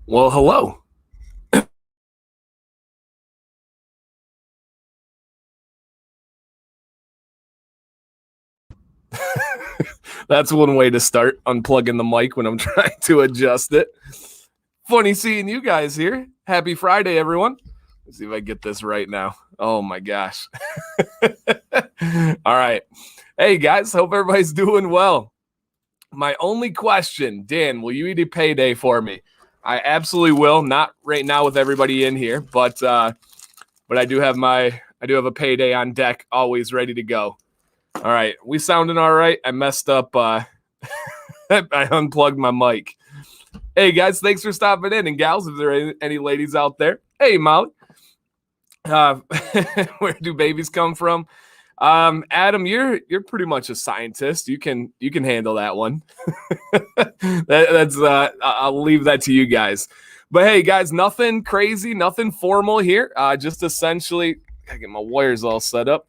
Well, hello. That's one way to start, unplugging the mic when I'm trying to adjust it. Funny seeing you guys here. Happy Friday, everyone. Let's see if I get this right now. Oh my gosh. All right. Hey guys, hope everybody's doing well. My only question, Dan, will you eat a payday for me? I absolutely will. Not right now with everybody in here, but I do have a payday on deck, always ready to go. All right, we sounding all right. I messed up. I unplugged my mic. Hey guys, thanks for stopping in, and gals, if there are any ladies out there. Hey Molly, where do babies come from? Adam, you're pretty much a scientist. You can handle that one. That's I'll leave that to you guys. But hey guys, nothing crazy, nothing formal here. Just essentially, gotta get my wires all set up.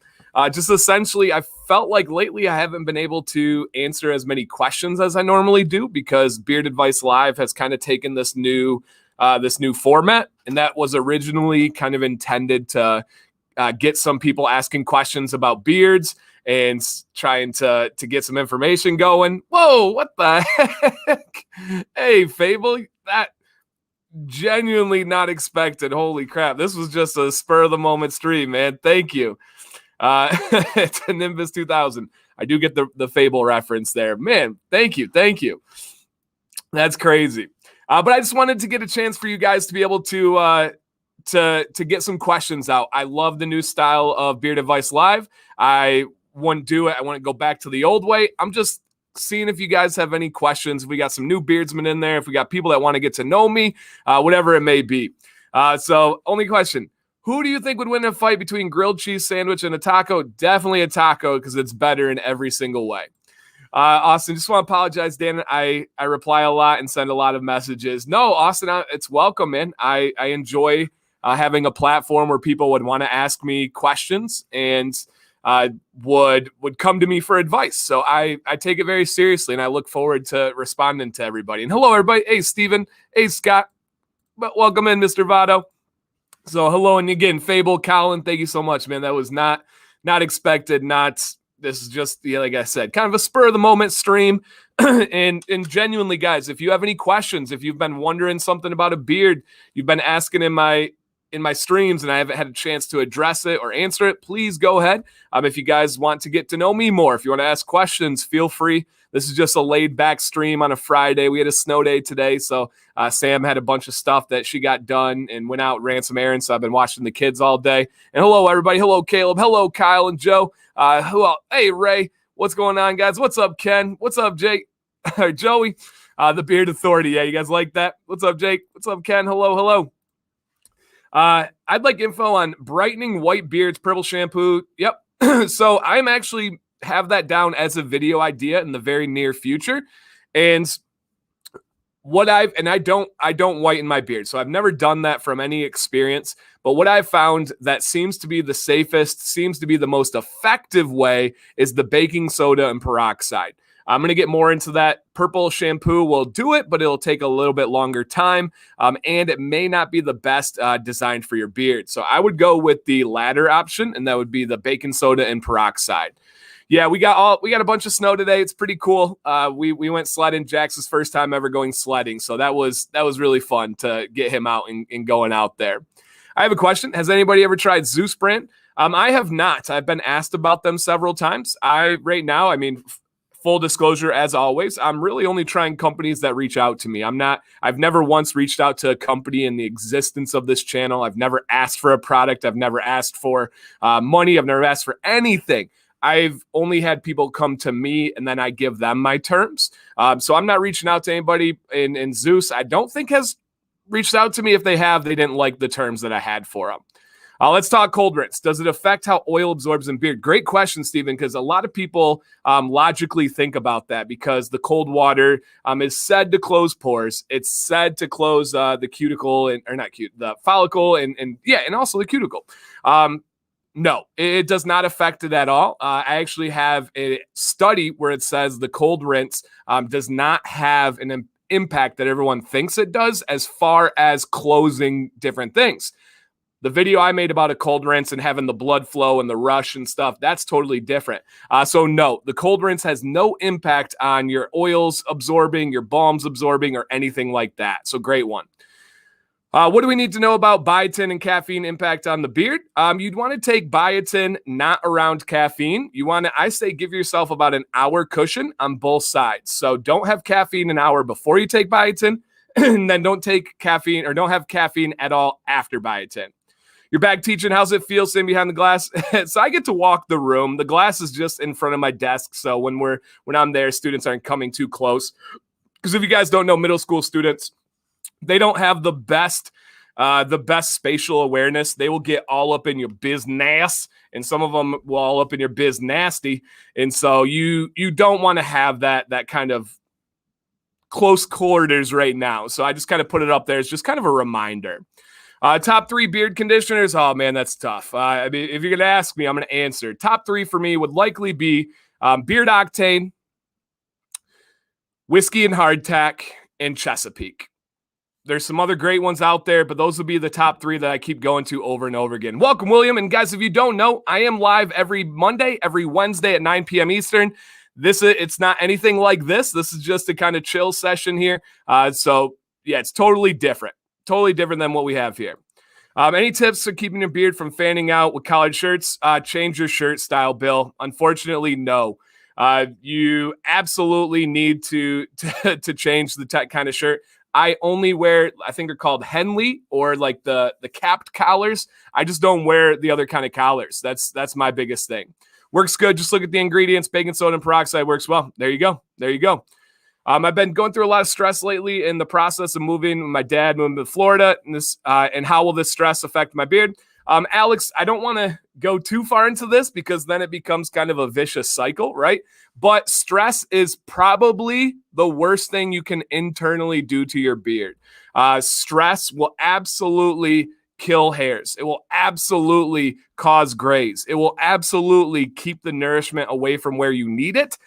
Just essentially, I felt like lately I haven't been able to answer as many questions as I normally do because Beard Advice Live has kind of taken this new format, and that was originally kind of intended to get some people asking questions about beards and trying to get some information going. Whoa, what the heck? Hey, Fable, that genuinely not expected. Holy crap. This was just a spur of the moment stream, man. Thank you. It's a Nimbus 2000. I do get the Fable reference there. Man, thank you. That's crazy. But I just wanted to get a chance for you guys to be able to get some questions out. I love the new style of Beard Advice Live. I wouldn't do it. I want to go back to the old way. I'm just seeing if you guys have any questions. If we got some new beardsmen in there, if we got people that want to get to know me, whatever it may be. So only question. Who do you think would win a fight between grilled cheese sandwich and a taco? Definitely a taco because it's better in every single way. Austin, just want to apologize, Dan. I reply a lot and send a lot of messages. No, Austin, it's welcome, man. I enjoy having a platform where people would want to ask me questions and would come to me for advice. So I take it very seriously, and I look forward to responding to everybody. And hello, everybody. Hey, Steven. Hey, Scott. Welcome in, Mr. Votto. So hello, and again, Fable, Colin, thank you so much, man. That was not expected. This is just, like I said, kind of a spur of the moment stream. and genuinely, guys, if you have any questions, if you've been wondering something about a beard, you've been asking in my streams and I haven't had a chance to address it or answer it, please go ahead. If you guys want to get to know me more, if you want to ask questions, feel free. This is just a laid back stream on a Friday. We had a snow day today, so Sam had a bunch of stuff that she got done and went out, ran some errands. So I've been watching the kids all day. And hello, everybody. Hello, Caleb. Hello, Kyle and Joe. Hey, Ray. What's going on, guys? What's up, Ken? What's up, Jake? Joey. The Beard Authority. Yeah, you guys like that? What's up, Jake? What's up, Ken? Hello. I'd like info on brightening white beards, purple shampoo. Yep. So I'm actually have that down as a video idea in the very near future. And I don't whiten my beard. So I've never done that from any experience. But what I've found that seems to be the safest, seems to be the most effective way is the baking soda and peroxide. I'm going to get more into that. Purple shampoo will do it, but it'll take a little bit longer time. And it may not be the best designed for your beard. So I would go with the latter option, and that would be the baking soda and peroxide. Yeah, we got a bunch of snow today. It's pretty cool. We went sledding. Jax's first time ever going sledding. So that was really fun to get him out and going out there. I have a question. Has anybody ever tried Zeus brand? I have not. I've been asked about them several times. Full disclosure, as always, I'm really only trying companies that reach out to me. I've never once reached out to a company in the existence of this channel. I've never asked for a product. I've never asked for money. I've never asked for anything. I've only had people come to me and then I give them my terms. So I'm not reaching out to anybody in Zeus. I don't think has reached out to me. If they have, they didn't like the terms that I had for them. Let's talk cold rinse. Does it affect how oil absorbs in beard? Great question, Stephen, because a lot of people logically think about that because the cold water is said to close pores. It's said to close the cuticle the follicle and also the cuticle. No, it does not affect it at all. I actually have a study where it says the cold rinse does not have an impact that everyone thinks it does as far as closing different things. The video I made about a cold rinse and having the blood flow and the rush and stuff, that's totally different. So no, the cold rinse has no impact on your oils absorbing, your balms absorbing, or anything like that. So great one. What do we need to know about biotin and caffeine impact on the beard? You'd want to take biotin not around caffeine. I say give yourself about an hour cushion on both sides. So don't have caffeine an hour before you take biotin, and then don't take caffeine or don't have caffeine at all after biotin. You're back teaching. How's it feel sitting behind the glass? So I get to walk the room. The glass is just in front of my desk. So when I'm there, students aren't coming too close. Because if you guys don't know, middle school students, they don't have the best spatial awareness. They will get all up in your business, and some of them will all up in your biz nasty. And so you don't want to have that kind of close quarters right now. So I just kind of put it up there. It's just kind of a reminder. Top 3 beard conditioners. Oh, man, that's tough. I mean, if you're going to ask me, I'm going to answer. Top 3 for me would likely be Beard Octane, Whiskey and Hardtack, and Chesapeake. There's some other great ones out there, but those would be the top 3 that I keep going to over and over again. Welcome, William. And guys, if you don't know, I am live every Monday, every Wednesday at 9 p.m. Eastern. It's not anything like this. This is just a kind of chill session here. So, yeah, it's totally different. Totally different than what we have here. Any tips for keeping your beard from fanning out with collared shirts? Change your shirt style, Bill. Unfortunately, no. You absolutely need to change the kind of shirt. I only wear, I think they're called Henley, or like the capped collars. I just don't wear the other kind of collars. That's my biggest thing. Works good. Just look at the ingredients. Baking soda and peroxide works well. There you go. There you go. I've been going through a lot of stress lately in the process of moving with my dad, moving to Florida, and how will this stress affect my beard? Alex, I don't want to go too far into this because then it becomes kind of a vicious cycle, right? But stress is probably the worst thing you can internally do to your beard. Stress will absolutely kill hairs. It will absolutely cause grays. It will absolutely keep the nourishment away from where you need it.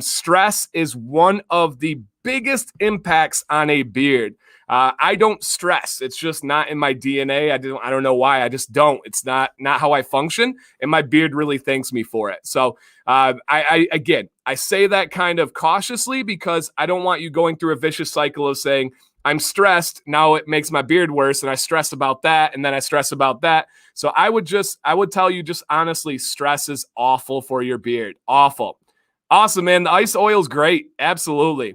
Stress is one of the biggest impacts on a beard. I don't stress. It's just not in my DNA. I don't know why. I just don't. It's not how I function, and my beard really thanks me for it. So I say that kind of cautiously because I don't want you going through a vicious cycle of saying, I'm stressed. Now it makes my beard worse, and I stress about that, and then I stress about that. So I would tell you just honestly, stress is awful for your beard. Awful. Awesome, man. The ice oil is great. Absolutely.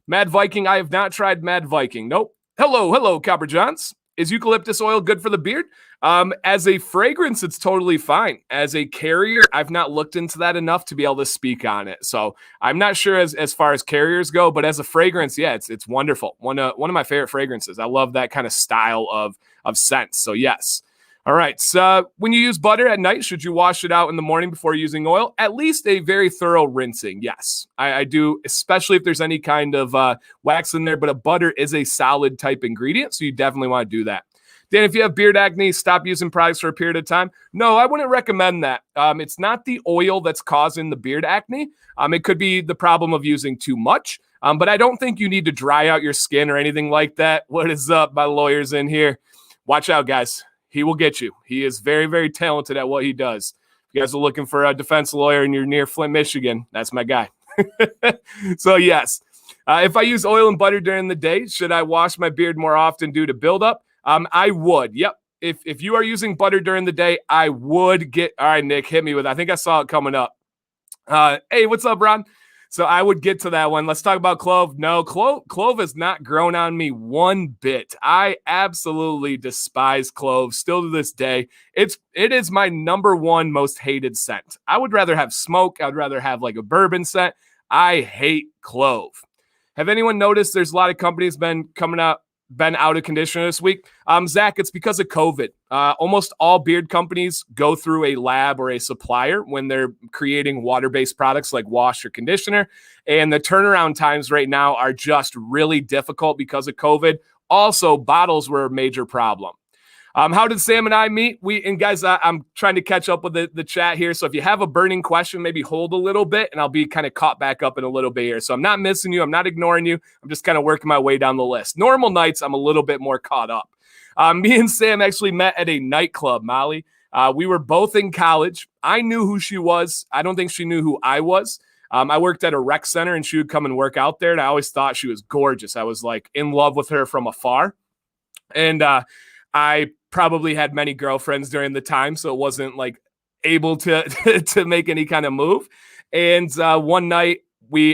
Mad Viking. I have not tried Mad Viking. Nope. Hello, Copper Johns. Is eucalyptus oil good for the beard? As a fragrance, it's totally fine. As a carrier, I've not looked into that enough to be able to speak on it. So I'm not sure as far as carriers go, but as a fragrance, yeah, it's wonderful. One of my favorite fragrances. I love that kind of style of scent. So yes. All right. So when you use butter at night, should you wash it out in the morning before using oil? At least a very thorough rinsing. Yes, I do, especially if there's any kind of wax in there. But a butter is a solid type ingredient, so you definitely want to do that. Dan, if you have beard acne, stop using products for a period of time. No, I wouldn't recommend that. It's not the oil that's causing the beard acne. It could be the problem of using too much. But I don't think you need to dry out your skin or anything like that. What is up, my lawyers in here? Watch out, guys. He will get you. He is very, very talented at what he does. If you guys are looking for a defense lawyer and you're near Flint, Michigan, that's my guy. So, yes. If I use oil and butter during the day, should I wash my beard more often due to buildup? I would. Yep. If you are using butter during the day, I would get – all right, Nick, hit me with it. I think I saw it coming up. Hey, what's up, Ron? So I would get to that one. Let's talk about clove. No, clove has not grown on me one bit. I absolutely despise clove still to this day. It is my number one most hated scent. I would rather have smoke. I would rather have like a bourbon scent. I hate clove. Have anyone noticed there's a lot of companies been out of conditioner this week? Zach, it's because of COVID. Almost all beard companies go through a lab or a supplier when they're creating water-based products like wash or conditioner. And the turnaround times right now are just really difficult because of COVID. Also, bottles were a major problem. How did Sam and I meet? And guys, I'm trying to catch up with the chat here. So if you have a burning question, maybe hold a little bit and I'll be kind of caught back up in a little bit here. So I'm not missing you. I'm not ignoring you. I'm just kind of working my way down the list. Normal nights, I'm a little bit more caught up. Me and Sam actually met at a nightclub, Molly. We were both in college. I knew who she was. I don't think she knew who I was. I worked at a rec center and she would come and work out there. And I always thought she was gorgeous. I was like in love with her from afar. And I probably had many girlfriends during the time, so it wasn't like able to make any kind of move. And one night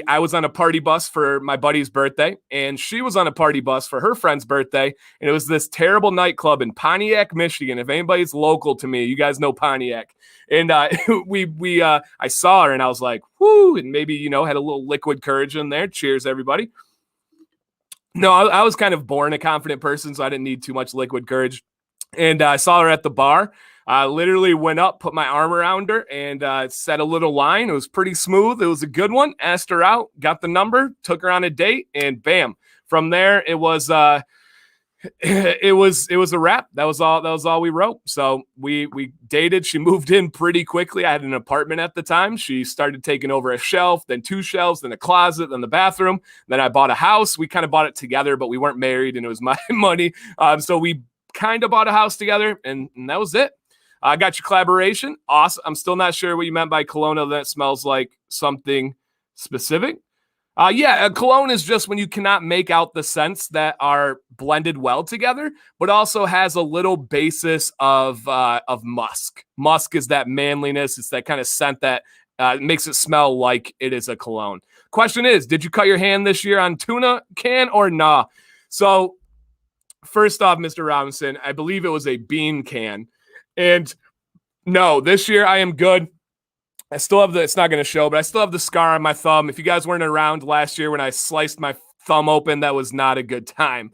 I was on a party bus for my buddy's birthday, and she was on a party bus for her friend's birthday. And it was this terrible nightclub in Pontiac, Michigan. If anybody's local to me, you guys know Pontiac. And I saw her and I was like, whoo, and maybe, had a little liquid courage in there. Cheers, everybody. No, I was kind of born a confident person, so I didn't need too much liquid courage. And I saw her at the bar. I literally went up, put my arm around her, and said a little line. It was pretty smooth. It was a good one. Asked her out, got the number, took her on a date, and bam. From there, it was a wrap. That was all we wrote. So we dated. She moved in pretty quickly. I had an apartment at the time. She started taking over a shelf, then 2 shelves, then a closet, then the bathroom. Then I bought a house. We kind of bought it together, but we weren't married, and it was my money. So we kind of bought a house together, and that was it. I got your collaboration. Awesome. I'm still not sure what you meant by cologne that smells like something specific. Yeah, a cologne is just when you cannot make out the scents that are blended well together, but also has a little basis of musk. Musk is that manliness. It's that kind of scent that makes it smell like it is a cologne. Question is, did you cut your hand this year on tuna can or nah? So first off, Mr. Robinson, I believe it was a bean can. And no, this year I am good. I still have it's not going to show, but I still have the scar on my thumb. If you guys weren't around last year when I sliced my thumb open, that was not a good time.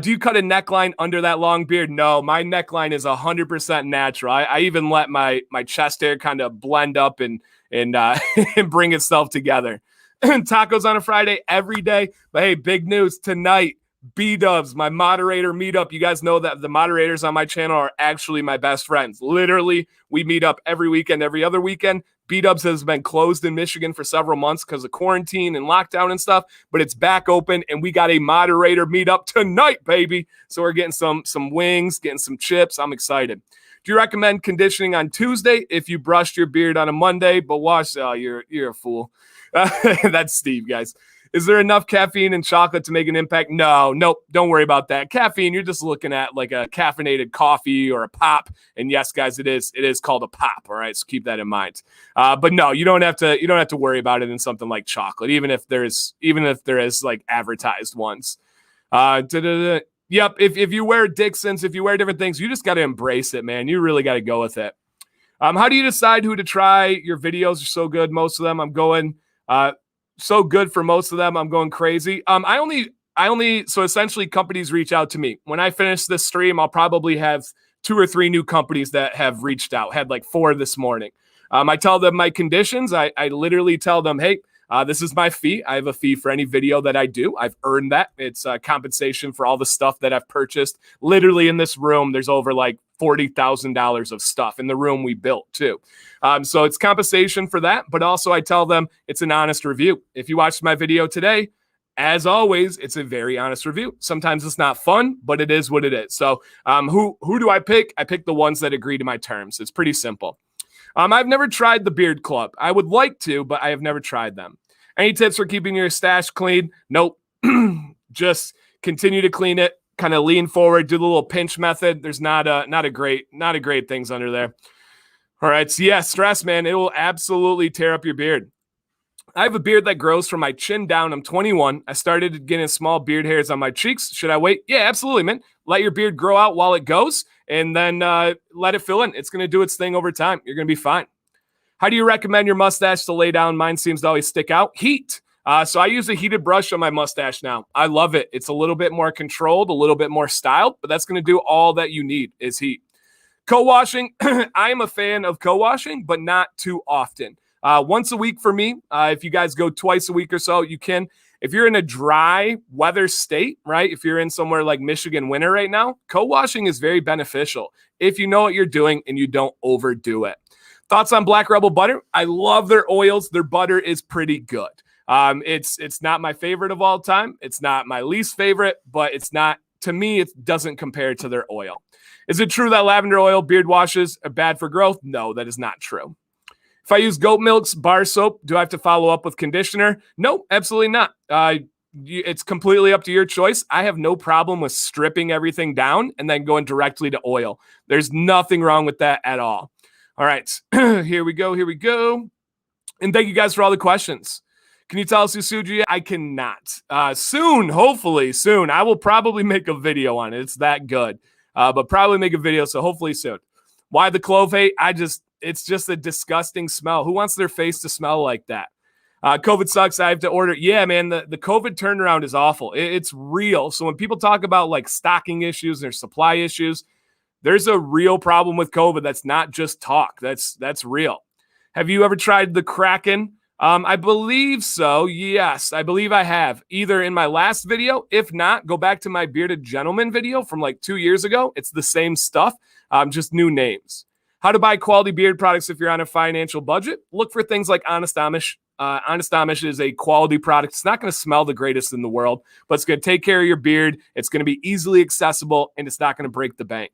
Do you cut a neckline under that long beard? No, my neckline is 100% natural. I even let my chest hair kind of blend up and and bring itself together. Tacos on a Friday every day. But hey, big news tonight. B-dubs, my moderator meetup. You guys know that the moderators on my channel are actually my best friends. Literally, we meet up every weekend, every other weekend. B-dubs has been closed in Michigan for several months because of quarantine and lockdown and stuff, but it's back open, and we got a moderator meetup tonight, baby. So we're getting some wings, getting some chips. I'm excited. Do you recommend conditioning on Tuesday if you brushed your beard on a Monday, but wash? Oh, you're a fool. That's Steve, guys. Is there enough caffeine in chocolate to make an impact? Nope. Don't worry about that. Caffeine, you're just looking at like a caffeinated coffee or a pop. And yes, guys, it is called a pop. All right. So keep that in mind. But no, you don't have to worry about it in something like chocolate, even if there is like advertised ones. Yep. If you wear Dixon's, if you wear different things, you just got to embrace it, man. You really got to go with it. How do you decide who to try? Your videos are so good. Most of them I'm going, so good for most of them. I'm going crazy. So essentially companies reach out to me. When I finish this stream, I'll probably have 2 or 3 new companies that have reached out. Had like 4 this morning. I tell them my conditions. I literally tell them, hey, this is my fee. I have a fee for any video that I do. I've earned that. It's compensation for all the stuff that I've purchased. Literally in this room, there's over like $40,000 of stuff in the room we built too. So it's compensation for that, but also I tell them it's an honest review. If you watched my video today, as always, it's a very honest review. Sometimes it's not fun, but it is what it is. So who do I pick? I pick the ones that agree to my terms. It's pretty simple. I've never tried the Beard Club. I would like to, but I have never tried them. Any tips for keeping your stash clean? Nope. Just continue to clean it. Kind of lean forward, do the little pinch method. There's not a great things under there. All right. So yeah, stress, man. It will absolutely tear up your beard. I have a beard that grows from my chin down. I'm 21. I started getting small beard hairs on my cheeks. Should I wait? Yeah, absolutely, man. Let your beard grow out while it goes, and then let it fill in. It's going to do its thing over time. You're going to be fine. How do you recommend your mustache to lay down? Mine seems to always stick out. Heat. So I use a heated brush on my mustache now. I love it. It's a little bit more controlled, a little bit more styled, but that's going to do all that you need is heat. Co-washing. I am a fan of co-washing, but not too often. Once a week for me. If you guys go twice a week or so, you can. If you're in a dry weather state, right? If you're in somewhere like Michigan winter right now, co-washing is very beneficial if you know what you're doing and you don't overdo it. Thoughts on Black Rebel butter? I love their oils. Their butter is pretty good. It's not my favorite of all time. It's not my least favorite, but it's not, to me, it doesn't compare to their oil. Is it true that lavender oil beard washes are bad for growth? No, that is not true. If I use goat milk's bar soap, do I have to follow up with conditioner? No, absolutely not. It's completely up to your choice. I have no problem with stripping everything down and then going directly to oil. There's nothing wrong with that at all. All right, here we go. And thank you guys for all the questions. Can you tell us who sued you? I cannot. Soon, hopefully soon. I will probably make a video on it. It's that good. But probably make a video, so hopefully soon. Why the clove hate? It's just a disgusting smell. Who wants their face to smell like that? COVID sucks. I have to order. Yeah, man, the COVID turnaround is awful. It's real. So when people talk about like stocking issues or supply issues, there's a real problem with COVID. That's not just talk. That's real. Have you ever tried the Kraken? I believe so. Yes, I believe I have. Either in my last video, if not, go back to my Bearded Gentleman video from like 2 years ago. It's the same stuff, just new names. How to buy quality beard products if you're on a financial budget? Look for things like Honest Amish. Honest Amish is a quality product. It's not going to smell the greatest in the world, but it's going to take care of your beard. It's going to be easily accessible, and it's not going to break the bank.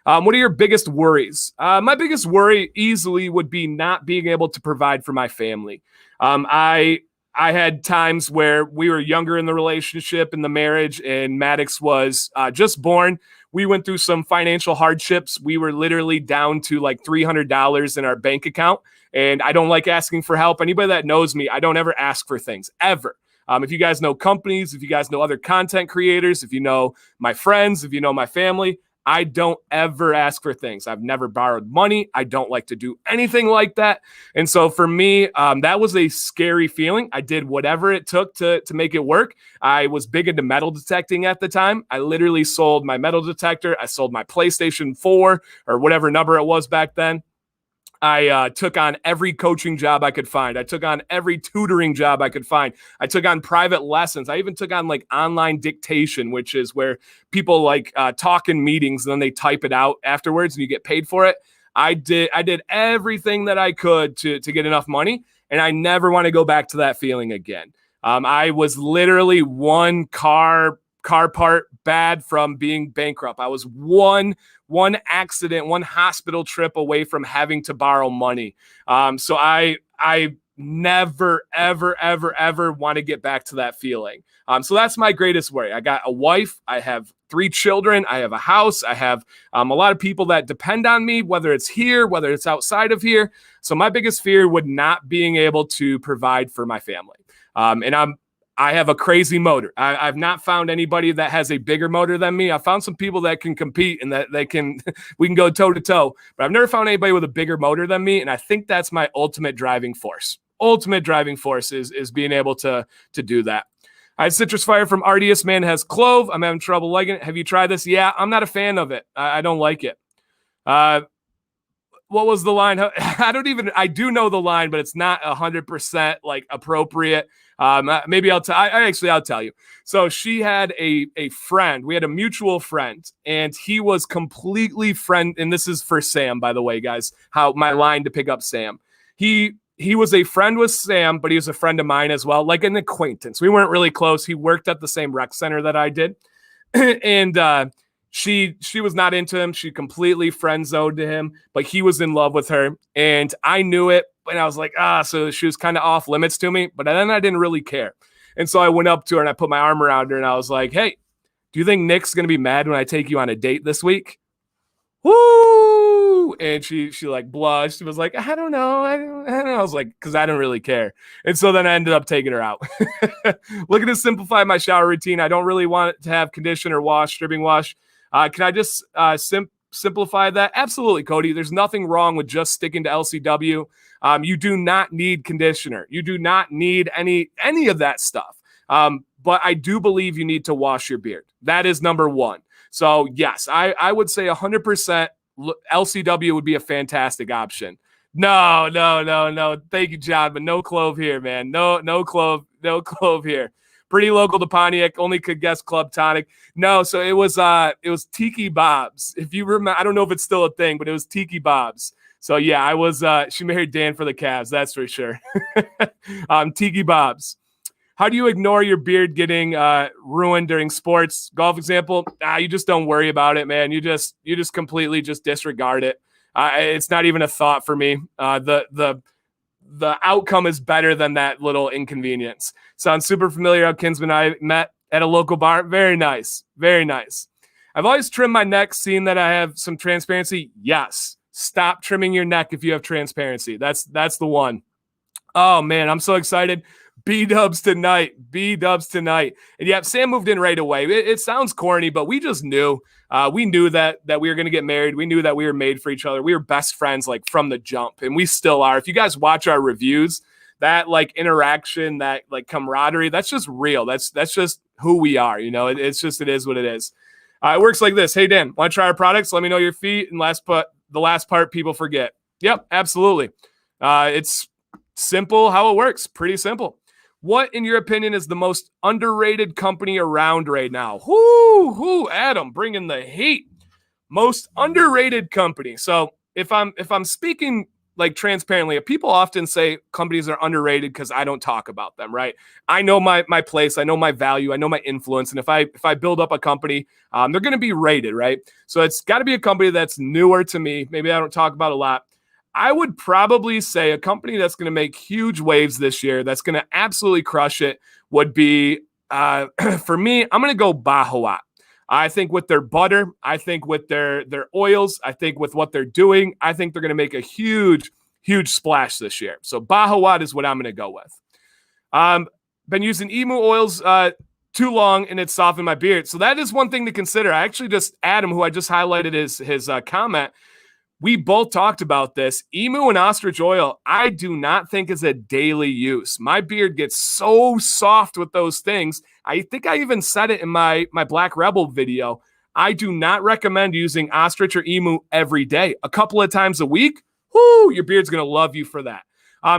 What are your biggest worries? My biggest worry easily would be not being able to provide for my family. I had times where we were younger in the relationship, in the marriage, and Maddox was just born. We went through some financial hardships. We were literally down to like $300 in our bank account, and I don't like asking for help. Anybody that knows me, I don't ever ask for things, ever. If you guys know companies, if you guys know other content creators, if you know my friends, if you know my family, I don't ever ask for things. I've never borrowed money. I don't like to do anything like that. And so for me, that was a scary feeling. I did whatever it took to make it work. I was big into metal detecting at the time. I literally sold my metal detector. I sold my PlayStation 4 or whatever number it was back then. I took on every coaching job I could find. I took on every tutoring job I could find. I took on private lessons. I even took on like online dictation, which is where people like talk in meetings and then they type it out afterwards and you get paid for it. I did everything that I could to get enough money, and I never want to go back to that feeling again. I was literally one car part bad from being bankrupt. I was one accident, one hospital trip away from having to borrow money. So I never, ever want to get back to that feeling. So that's my greatest worry. I got a wife. I have 3 children. I have a house. I have a lot of people that depend on me, whether it's here, whether it's outside of here. So my biggest fear would not being able to provide for my family. I have a crazy motor. I've not found anybody that has a bigger motor than me. I found some people that can compete and that we can go toe to toe, but I've never found anybody with a bigger motor than me. And I think that's my ultimate driving force. Ultimate driving force is being able to do that. I had Citrus Fire from Artius Man, has clove. I'm having trouble liking it. Have you tried this? Yeah, I'm not a fan of it. I don't like it. What was the line? I do know the line, but it's not 100% like appropriate. Maybe I'll tell you. So she had a friend. We had a mutual friend, and he was completely and this is for Sam, by the way, guys, how my line to pick up Sam. He was a friend with Sam, but he was a friend of mine as well, like an acquaintance. We weren't really close. He worked at the same rec center that I did. And, she was not into him. She completely friend zoned to him, but he was in love with her. And I knew it. And I was like, so she was kind of off limits to me, but then I didn't really care. And so I went up to her and I put my arm around her and I was like, hey, do you think Nick's going to be mad when I take you on a date this week? Woo! And she like blushed. She was like, I don't know. I was like, because I don't really care. And so then I ended up taking her out. Looking to simplify my shower routine. I don't really want it to have conditioner, wash, stripping wash. Can I just simplify that? Absolutely, Cody. There's nothing wrong with just sticking to LCW. You do not need conditioner. You do not need any of that stuff. But I do believe you need to wash your beard. That is number one. So yes, I would say 100% LCW would be a fantastic option. No. Thank you, John, but no clove here, man. No clove here. Pretty local to Pontiac. Only could guess Club Tonic. No, so it was Tiki Bob's. If you remember, I don't know if it's still a thing, but it was Tiki Bob's. So yeah, I was. She married Dan for the Cavs. That's for sure. Tiki Bob's. How do you ignore your beard getting ruined during sports? Golf example, you just don't worry about it, man. You just completely just disregard it. It's not even a thought for me. The outcome is better than that little inconvenience. Sounds super familiar. How Kinsman and I met at a local bar. Very nice. Very nice. I've always trimmed my neck, seeing that I have some transparency. Yes. Stop trimming your neck if you have transparency. That's the one. Oh, man, I'm so excited. B-dubs tonight. B-dubs tonight. And yeah, Sam moved in right away. It sounds corny, but we just knew. We knew that we were going to get married. We knew that we were made for each other. We were best friends like from the jump, and we still are. If you guys watch our reviews, that like interaction, that like camaraderie, that's just real. That's just who we are. You know, it is what it is. It works like this. Hey, Dan, want to try our products? Let me know your feet. And the last part people forget. Yep, absolutely. It's simple how it works. Pretty simple. What, in your opinion, is the most underrated company around right now? Whoo, Adam, bringing the heat. Most underrated company. So if I'm speaking like transparently, people often say companies are underrated because I don't talk about them, right? I know my place, I know my value, I know my influence, and if I build up a company, they're going to be rated, right? So it's got to be a company that's newer to me. Maybe I don't talk about a lot. I would probably say a company that's going to make huge waves this year, that's going to absolutely crush it, would be, for me, I'm going to go Bahawat. I think with their butter, I think with their oils, I think with what they're doing, I think they're going to make a huge, huge splash this year. So Bahawat is what I'm going to go with. Been using emu oils too long, and it softened my beard. So that is one thing to consider. I actually Adam, who I just highlighted his comment, we both talked about this. Emu and ostrich oil, I do not think is a daily use. My beard gets so soft with those things. I think I even said it in my Black Rebel video. I do not recommend using ostrich or emu every day. A couple of times a week, your beard's going to love you for that.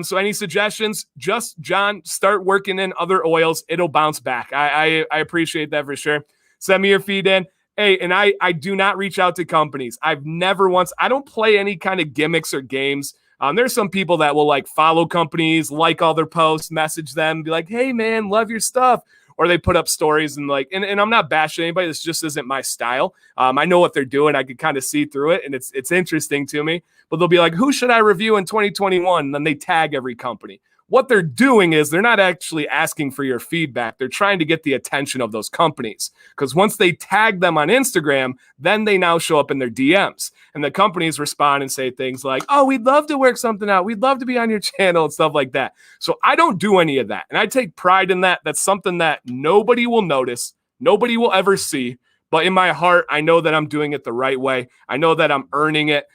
So any suggestions? Just, John, start working in other oils. It'll bounce back. I appreciate that for sure. Send me your feed in. Hey, and I do not reach out to companies. I've never once, I don't play any kind of gimmicks or games. There's some people that will like follow companies, like all their posts, message them, be like, hey man, love your stuff. Or they put up stories and like, and I'm not bashing anybody. This just isn't my style. I know what they're doing. I can kind of see through it, and it's interesting to me. But they'll be like, who should I review in 2021? And then they tag every company. What they're doing is they're not actually asking for your feedback. They're trying to get the attention of those companies, because once they tag them on Instagram, then they now show up in their DMs, and the companies respond and say things like, oh, we'd love to work something out. We'd love to be on your channel and stuff like that. So I don't do any of that. And I take pride in that. That's something that nobody will notice. Nobody will ever see. But in my heart, I know that I'm doing it the right way. I know that I'm earning it.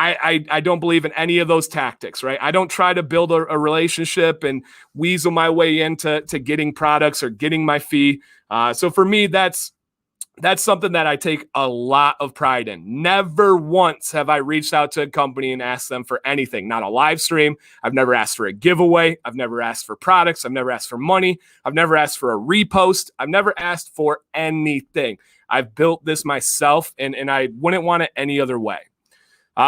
I don't believe in any of those tactics, right? I don't try to build a relationship and weasel my way into getting products or getting my fee. So for me, that's something that I take a lot of pride in. Never once have I reached out to a company and asked them for anything. Not a live stream. I've never asked for a giveaway. I've never asked for products. I've never asked for money. I've never asked for a repost. I've never asked for anything. I've built this myself, and I wouldn't want it any other way.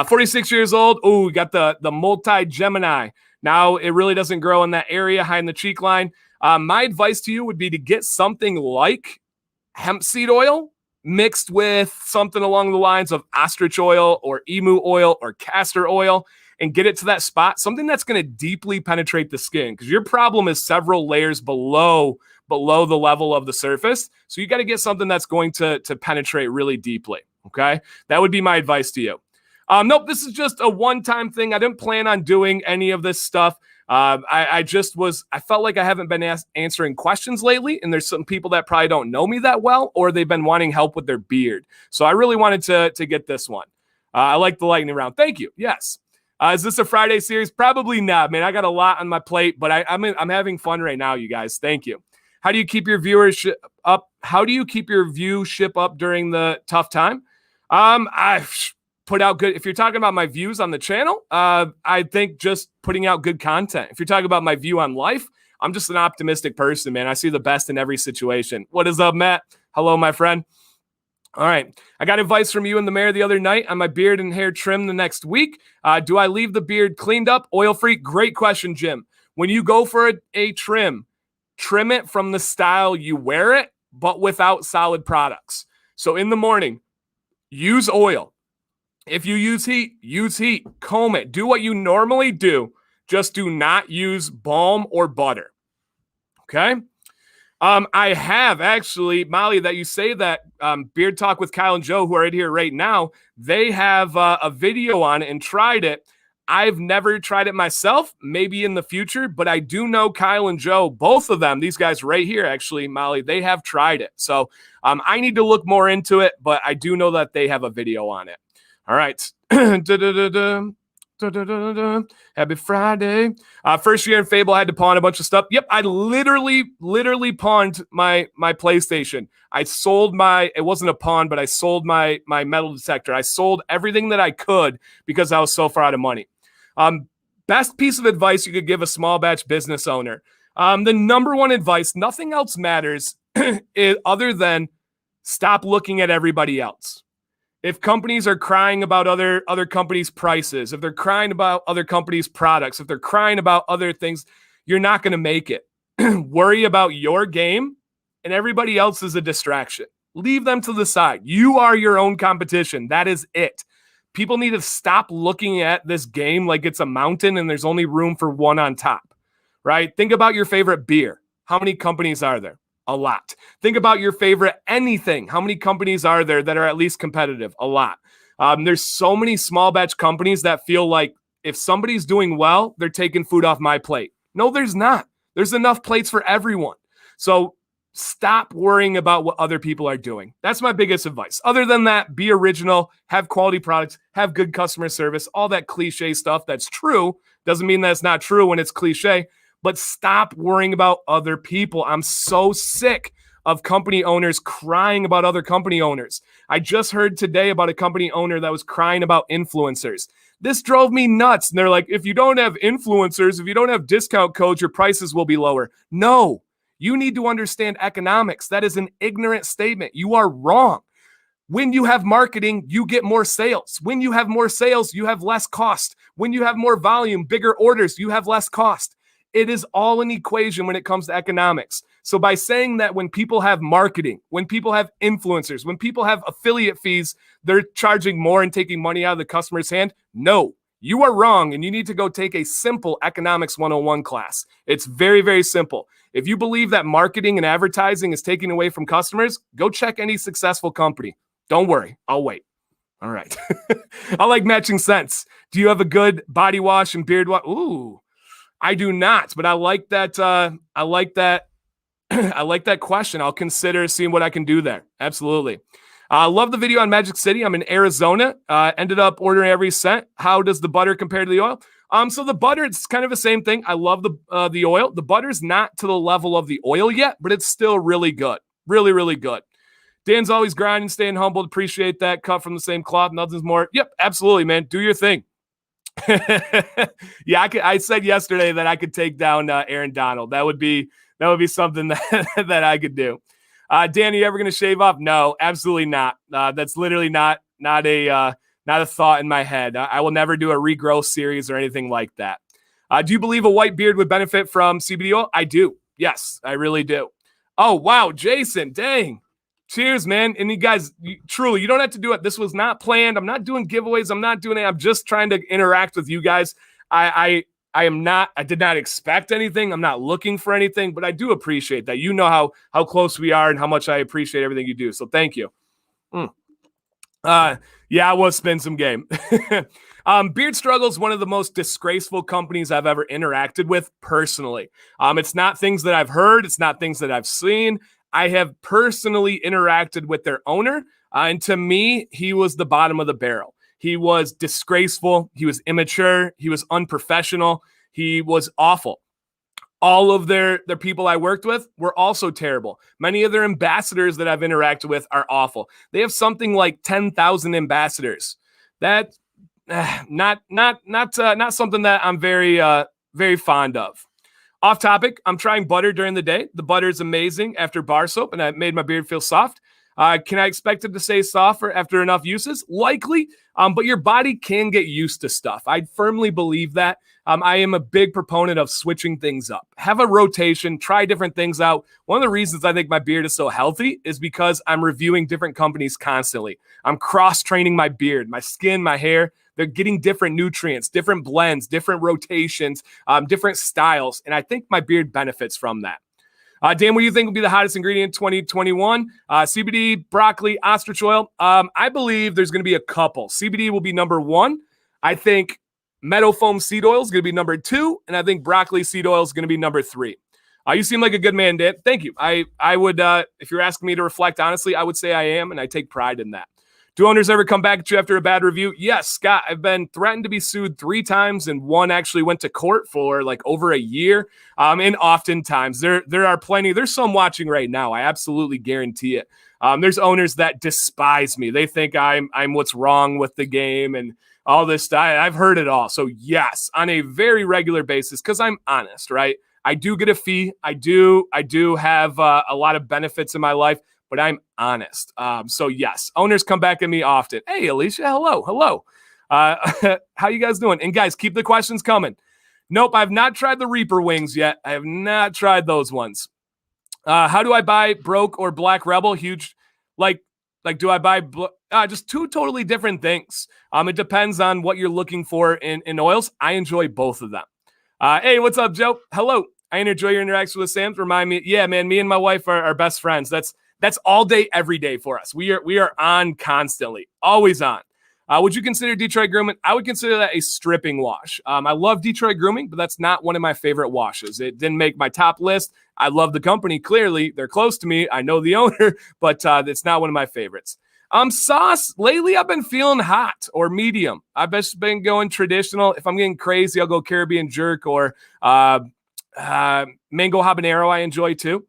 46 years old. Oh, we got the multi-Gemini. Now it really doesn't grow in that area, high in the cheek line. My advice to you would be to get something like hemp seed oil mixed with something along the lines of ostrich oil or emu oil or castor oil, and get it to that spot, something that's going to deeply penetrate the skin, because your problem is several layers below the level of the surface. So you got to get something that's going to penetrate really deeply. Okay. That would be my advice to you. Nope, this is just a one-time thing. I didn't plan on doing any of this stuff. I felt like I haven't been answering questions lately, and there's some people that probably don't know me that well, or they've been wanting help with their beard. So I really wanted to get this one. I like the lightning round. Thank you. Yes. Is this a Friday series? Probably not, man. I got a lot on my plate, but I'm having fun right now, you guys. Thank you. How do you keep your viewership up? How do you keep your viewership up during the tough time? I put out good. If you're talking about my views on the channel, I think just putting out good content. If you're talking about my view on life, I'm just an optimistic person, man. I see the best in every situation. What is up, Matt? Hello, my friend. All right. I got advice from you and the mayor the other night on my beard and hair trim the next week. Do I leave the beard cleaned up, oil-free? Great question, Jim. When you go for a trim it from the style you wear it, but without solid products. So in the morning, use oil. If you use heat, comb it. Do what you normally do. Just do not use balm or butter. Okay? I have actually, Molly, that you say that Beard Talk with Kyle and Joe, who are right here right now, they have a video on it and tried it. I've never tried it myself, maybe in the future, but I do know Kyle and Joe, both of them, these guys right here, actually, Molly, they have tried it. So I need to look more into it, but I do know that they have a video on it. All right. Happy Friday. First year in Fable, I had to pawn a bunch of stuff. Yep, I literally pawned my PlayStation. I sold it wasn't a pawn, but I sold my metal detector. I sold everything that I could because I was so far out of money. Best piece of advice you could give a small batch business owner. The number one advice, nothing else matters other than stop looking at everybody else. If companies are crying about other companies' prices, if they're crying about other companies' products, if they're crying about other things, you're not going to make it. Worry about your game, and everybody else is a distraction. Leave them to the side. You are your own competition. That is it. People need to stop looking at this game like it's a mountain and there's only room for one on top, right? Think about your favorite beer. How many companies are there? A lot. Think about your favorite anything. How many companies are there that are at least competitive? A lot. There's so many small batch companies that feel like if somebody's doing well, they're taking food off my plate. No, there's not. There's enough plates for everyone. So stop worrying about what other people are doing. That's my biggest advice. Other than that, be original, have quality products, have good customer service, all that cliche stuff that's true. Doesn't mean that it's not true when it's cliche. But stop worrying about other people. I'm so sick of company owners crying about other company owners. I just heard today about a company owner that was crying about influencers. This drove me nuts. And they're like, if you don't have influencers, if you don't have discount codes, your prices will be lower. No, you need to understand economics. That is an ignorant statement. You are wrong. When you have marketing, you get more sales. When you have more sales, you have less cost. When you have more volume, bigger orders, you have less cost. It is all an equation when it comes to economics. So by saying that when people have marketing, when people have influencers, when people have affiliate fees, they're charging more and taking money out of the customer's hand. No, you are wrong. And you need to go take a simple economics 101 class. It's very, very simple. If you believe that marketing and advertising is taking away from customers, go check any successful company. Don't worry. I'll wait. All right. I like matching scents. Do you have a good body wash and beard wash? Ooh. I do not, but I like that. I like that question. I'll consider seeing what I can do there. Absolutely. Love the video on Magic City. I'm in Arizona. Ended up ordering every scent. How does the butter compare to the oil? So the butter, it's kind of the same thing. I love the oil. The butter's not to the level of the oil yet, but it's still really good. Really, really good. Dan's always grinding, staying humbled. Appreciate that. Cut from the same cloth. Nothing's more. Yep, absolutely, man. Do your thing. Yeah, I said yesterday that I could take down Aaron Donald. That would be something that I could do. Danny, you ever going to shave off? No, absolutely not. That's literally not a thought in my head. I will never do a regrowth series or anything like that. Do you believe a white beard would benefit from CBD oil? I do. Yes, I really do. Oh, wow, Jason, dang. Cheers, man. And you guys, truly, you don't have to do it. This was not planned. I'm not doing giveaways. I'm not doing it. I'm just trying to interact with you guys. I did not expect anything. I'm not looking for anything, but I do appreciate that. You know how close we are and how much I appreciate everything you do. So thank you. Yeah, I was spend some game. Beard Struggle is one of the most disgraceful companies I've ever interacted with personally. It's not things that I've heard. It's not things that I've seen. I have personally interacted with their owner, and to me, he was the bottom of the barrel. He was disgraceful. He was immature. He was unprofessional. He was awful. All of their people I worked with were also terrible. Many of their ambassadors that I've interacted with are awful. They have something like 10,000 ambassadors. That not something that I'm very fond of. Off topic, I'm trying butter during the day. The butter is amazing after bar soap, and it made my beard feel soft. Can I expect it to stay soft after enough uses? Likely, but your body can get used to stuff. I firmly believe that. I am a big proponent of switching things up. Have a rotation, try different things out. One of the reasons I think my beard is so healthy is because I'm reviewing different companies constantly. I'm cross-training my beard, my skin, my hair. They're getting different nutrients, different blends, different rotations, different styles. And I think my beard benefits from that. Dan, what do you think will be the hottest ingredient in 2021? CBD, broccoli, ostrich oil. I believe there's going to be a couple. CBD will be number one. I think meadow foam seed oil is going to be number two. And I think broccoli seed oil is going to be number three. You seem like a good man, Dan. Thank you. I would, if you're asking me to reflect honestly, I would say I am, and I take pride in that. Do owners ever come back at you after a bad review? Yes, Scott. I've been threatened to be sued 3 times, and one actually went to court for like over a year. And oftentimes there are plenty. There's some watching right now. I absolutely guarantee it. There's owners that despise me. They think I'm what's wrong with the game and all this stuff. I've heard it all. So yes, on a very regular basis, because I'm honest, right? I do get a fee. I do have a lot of benefits in my life, but I'm honest. So yes, owners come back at me often. Hey, Alicia, hello. How you guys doing? And guys, keep the questions coming. Nope, I've not tried the Reaper wings yet. I have not tried those ones. How do I buy Broke or Black Rebel? Huge, like do I buy just two totally different things. It depends on what you're looking for in oils. I enjoy both of them. Hey, what's up, Joe? Hello. I enjoy your interaction with Sam. Remind me, yeah, man, me and my wife are best friends. That's all day, every day for us. We are on constantly, always on. Would you consider Detroit Grooming? I would consider that a stripping wash. I love Detroit Grooming, but that's not one of my favorite washes. It didn't make my top list. I love the company. Clearly, they're close to me. I know the owner, but it's not one of my favorites. Sauce. Lately, I've been feeling hot or medium. I've just been going traditional. If I'm getting crazy, I'll go Caribbean jerk or mango habanero. I enjoy too.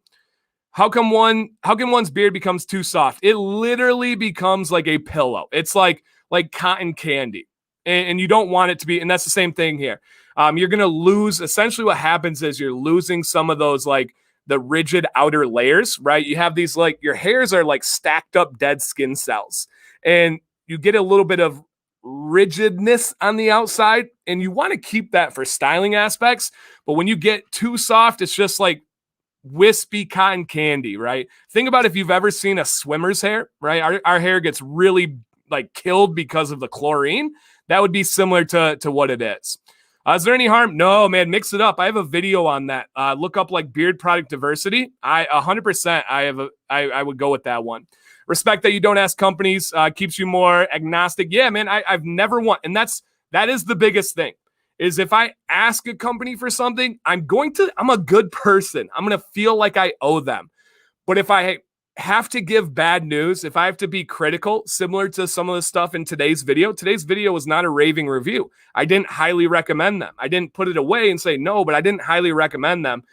How come one's beard becomes too soft? It literally becomes like a pillow. It's like cotton candy, and you don't want it to be. And that's the same thing here. You're gonna lose. Essentially, what happens is you're losing some of those like the rigid outer layers, right? You have these like your hairs are like stacked up dead skin cells, and you get a little bit of rigidness on the outside, and you want to keep that for styling aspects. But when you get too soft, it's just like wispy cotton candy, right? Think about if you've ever seen a swimmer's hair, right? Our hair gets really like killed because of the chlorine. That would be similar to what it is. Is there any harm? No, man, mix it up. I have a video on that. Look up like beard product diversity. 100%. I would go with that one. Respect that you don't ask companies, keeps you more agnostic. Yeah, man, I've never won. And that is the biggest thing is if I ask a company for something, I'm a good person. I'm going to feel like I owe them. But if I have to give bad news, if I have to be critical, similar to some of the stuff in today's video was not a raving review. I didn't highly recommend them. I didn't put it away and say no, but I didn't highly recommend them.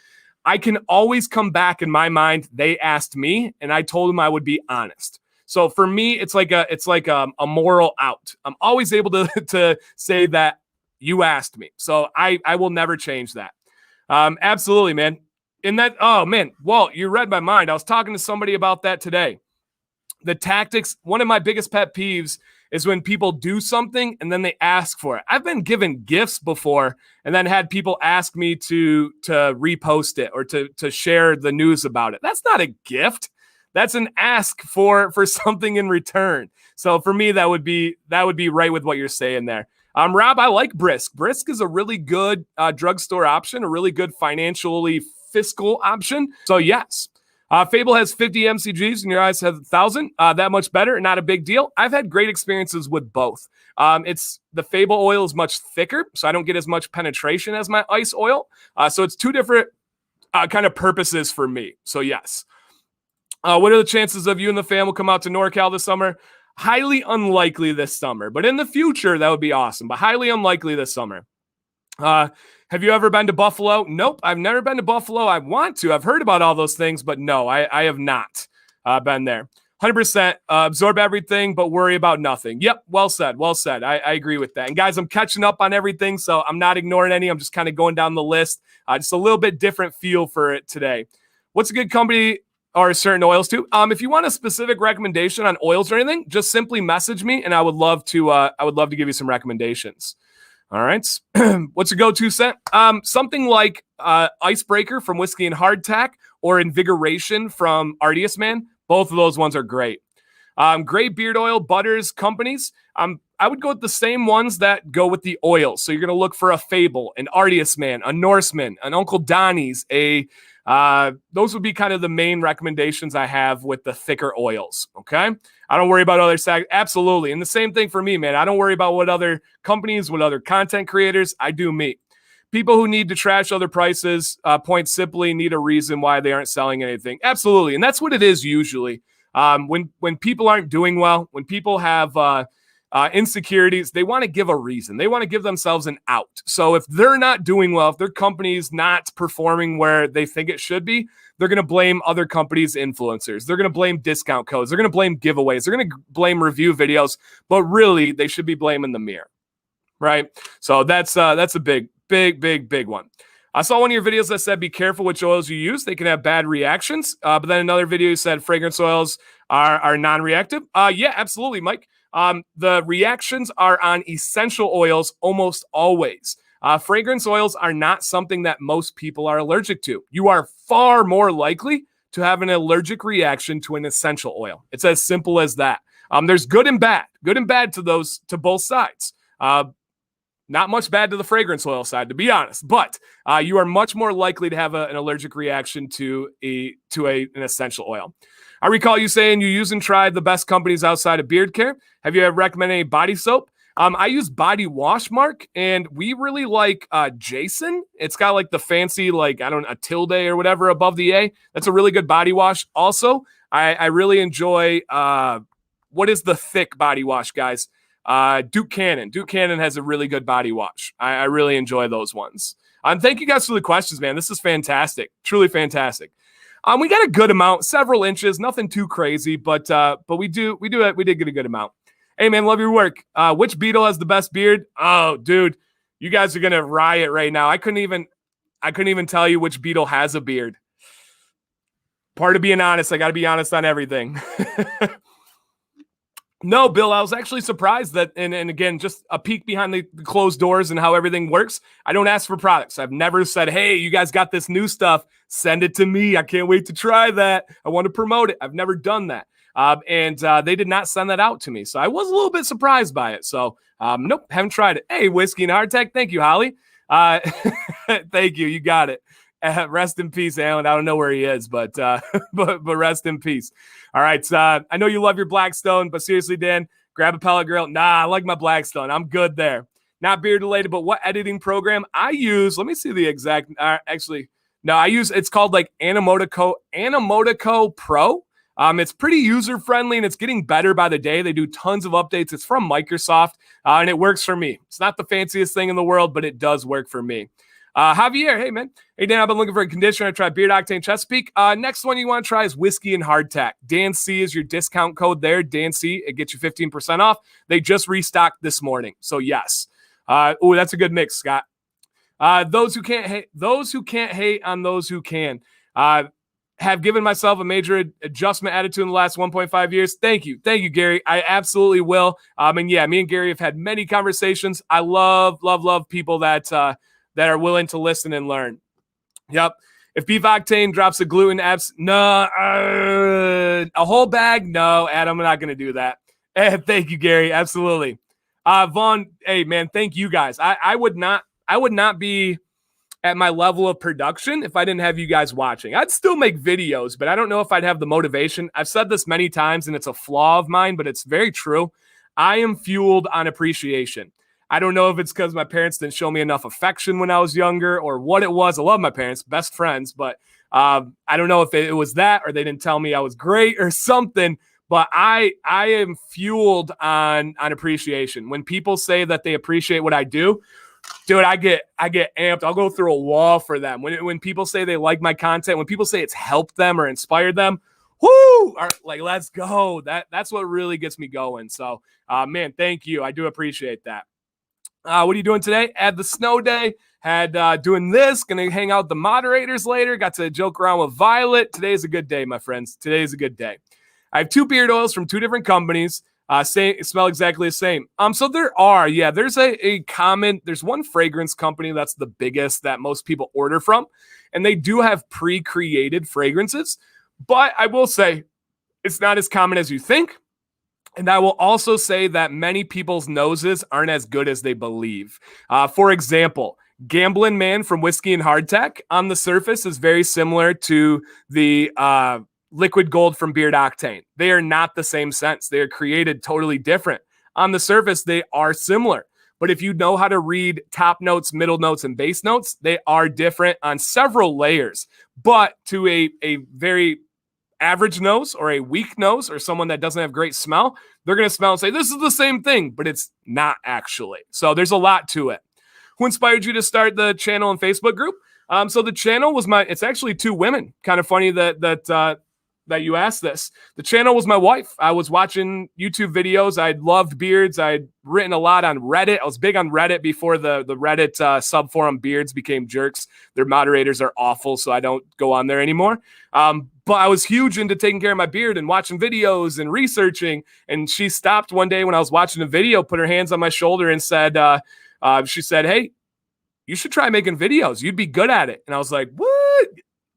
I can always come back in my mind. They asked me and I told them I would be honest. So for me, it's like a moral out. I'm always able to say that you asked me. So I will never change that. Absolutely, man. Oh man, Walt, you read my mind. I was talking to somebody about that today. The tactics, one of my biggest pet peeves is when people do something and then they ask for it. I've been given gifts before and then had people ask me to repost it or to share the news about it. That's not a gift. That's an ask for something in return. So for me, that would be right with what you're saying there. Rob, I like Brisk. Brisk is a really good drugstore option, a really good financially fiscal option. So yes, Fable has 50 mcgs and your eyes have 1,000. That much better. Not a big deal. I've had great experiences with both. The Fable oil is much thicker, so I don't get as much penetration as my ice oil. So it's two different kind of purposes for me. So yes. What are the chances of you and the fam will come out to NorCal this summer? Highly unlikely this summer, but in the future, that would be awesome, but highly unlikely this summer. Have you ever been to Buffalo? Nope, I've never been to Buffalo. I want to. I've heard about all those things, but no, I have not been there. 100%. Absorb everything, but worry about nothing. Yep. Well said. Well said. I agree with that. And guys, I'm catching up on everything, so I'm not ignoring any. I'm just kind of going down the list. Just a little bit different feel for it today. What's a good company or certain oils too? If you want a specific recommendation on oils or anything, just simply message me, and I would love to give you some recommendations. All right. What's your go-to scent? Something like Icebreaker from Whiskey and Hardtack or Invigoration from Artius Man. Both of those ones are great. Great beard oil, butters, companies. I would go with the same ones that go with the oils. So you're going to look for a Fable, an Artius Man, a Norseman, an Uncle Donnie's, those would be kind of the main recommendations I have with the thicker oils. Okay. I don't worry about other absolutely. And the same thing for me, man. I don't worry about what other companies, what other content creators. I do me. People who need to trash other prices, point simply, need a reason why they aren't selling anything. Absolutely. And that's what it is usually. When people aren't doing well, when people have insecurities, they want to give a reason. They want to give themselves an out. So if they're not doing well, if their company's not performing where they think it should be, they're going to blame other companies' influencers. They're going to blame discount codes. They're going to blame giveaways. They're going to blame review videos. But really, they should be blaming the mirror, right? So that's a big one. I saw one of your videos that said, be careful which oils you use. They can have bad reactions. But then another video said fragrance oils are non-reactive. Yeah, absolutely, Mike. The reactions are on essential oils almost always. Fragrance oils are not something that most people are allergic to. You are far more likely to have an allergic reaction to an essential oil. It's as simple as that. There's good and bad to both sides. Not much bad to the fragrance oil side, to be honest, but you are much more likely to have an allergic reaction to an essential oil. I recall you saying you use and tried the best companies outside of beard care. Have you ever recommended any body soap? I use Body Wash, Mark, and we really like Jason. It's got like the fancy, a tilde or whatever above the A. That's a really good body wash. Also, I really enjoy, what is the thick body wash, guys? Duke Cannon. Duke Cannon has a really good body wash. I really enjoy those ones. Thank you guys for the questions, man. This is fantastic. Truly fantastic. We got a good amount, several inches, nothing too crazy, but we did get a good amount. Hey man, love your work. Which beetle has the best beard? Oh, dude, you guys are gonna riot right now. I couldn't even tell you which beetle has a beard. Part of being honest, I got to be honest on everything. No, Bill, I was actually surprised that, and again, just a peek behind the closed doors and how everything works. I don't ask for products. I've never said, hey, you guys got this new stuff. Send it to me. I can't wait to try that. I want to promote it. I've never done that. And they did not send that out to me. So I was a little bit surprised by it. So nope, haven't tried it. Hey, Whiskey and Hardtack. Thank you, Holly. Thank you. You got it. Rest in peace, Alan. I don't know where he is, but rest in peace. All right. I know you love your Blackstone, but seriously, Dan, grab a pellet grill. Nah, I like my Blackstone. I'm good there. Not beard related, but what editing program I use? Let me see the exact. It's called like Animotico Pro. It's pretty user friendly and it's getting better by the day. They do tons of updates. It's from Microsoft and it works for me. It's not the fanciest thing in the world, but it does work for me. Javier, hey man. Hey Dan, I've been looking for a conditioner. I tried Beard Octane Chesapeake. Next one you want to try is Whiskey and Hardtack. Dan C is your discount code there. Dan C, it gets you 15% off. They just restocked this morning. So yes. That's a good mix, Scott. Those who can't hate on those who can. Have given myself a major adjustment attitude in the last 1.5 years. Thank you, Gary. I absolutely will. And yeah, me and Gary have had many conversations. I love people that are willing to listen and learn. Yep. If beef octane drops a gluten a whole bag, no, Adam, I'm not going to do that. Thank you, Gary. Absolutely. Vaughn, hey man, thank you guys. I would not be at my level of production if I didn't have you guys watching. I'd still make videos, but I don't know if I'd have the motivation. I've said this many times and it's a flaw of mine, but it's very true. I am fueled on appreciation. I don't know if it's because my parents didn't show me enough affection when I was younger or what it was. I love my parents, best friends, but I don't know if it was that or they didn't tell me I was great or something, but I am fueled on appreciation. When people say that they appreciate what I do, dude, I get amped. I'll go through a wall for them. When people say they like my content, when people say it's helped them or inspired them, whoo, like, let's go. That's what really gets me going. So, man, thank you. I do appreciate that. What are you doing today? Had the snow day. Had doing this. Gonna hang out with the moderators later. Got to joke around with Violet. Today is a good day, my friends. Today is a good day. I have 2 beard oils from 2 different companies. Smell exactly the same. So there's a common, there's one fragrance company that's the biggest that most people order from, and they do have pre-created fragrances, but I will say it's not as common as you think. And I will also say that many people's noses aren't as good as they believe. For example, Gambling Man from Whiskey and Hardtack on the surface is very similar to the Liquid Gold from Beard Octane. They are not the same scents. They are created totally different. On the surface, they are similar. But if you know how to read top notes, middle notes, and base notes, they are different on several layers. But to a very average nose or a weak nose or someone that doesn't have great smell, they're going to smell and say, this is the same thing, but it's not actually. So there's a lot to it. Who inspired you to start the channel and Facebook group? So the channel was it's actually 2 women. Kind of funny that you asked this. The channel was my wife. I was watching YouTube videos. I loved beards. I'd written a lot on Reddit. I was big on Reddit before the Reddit subforum Beards became jerks. Their moderators are awful, so I don't go on there anymore. But I was huge into taking care of my beard and watching videos and researching. And she stopped one day when I was watching a video, put her hands on my shoulder and said, she said, hey, you should try making videos. You'd be good at it. And I was like, what?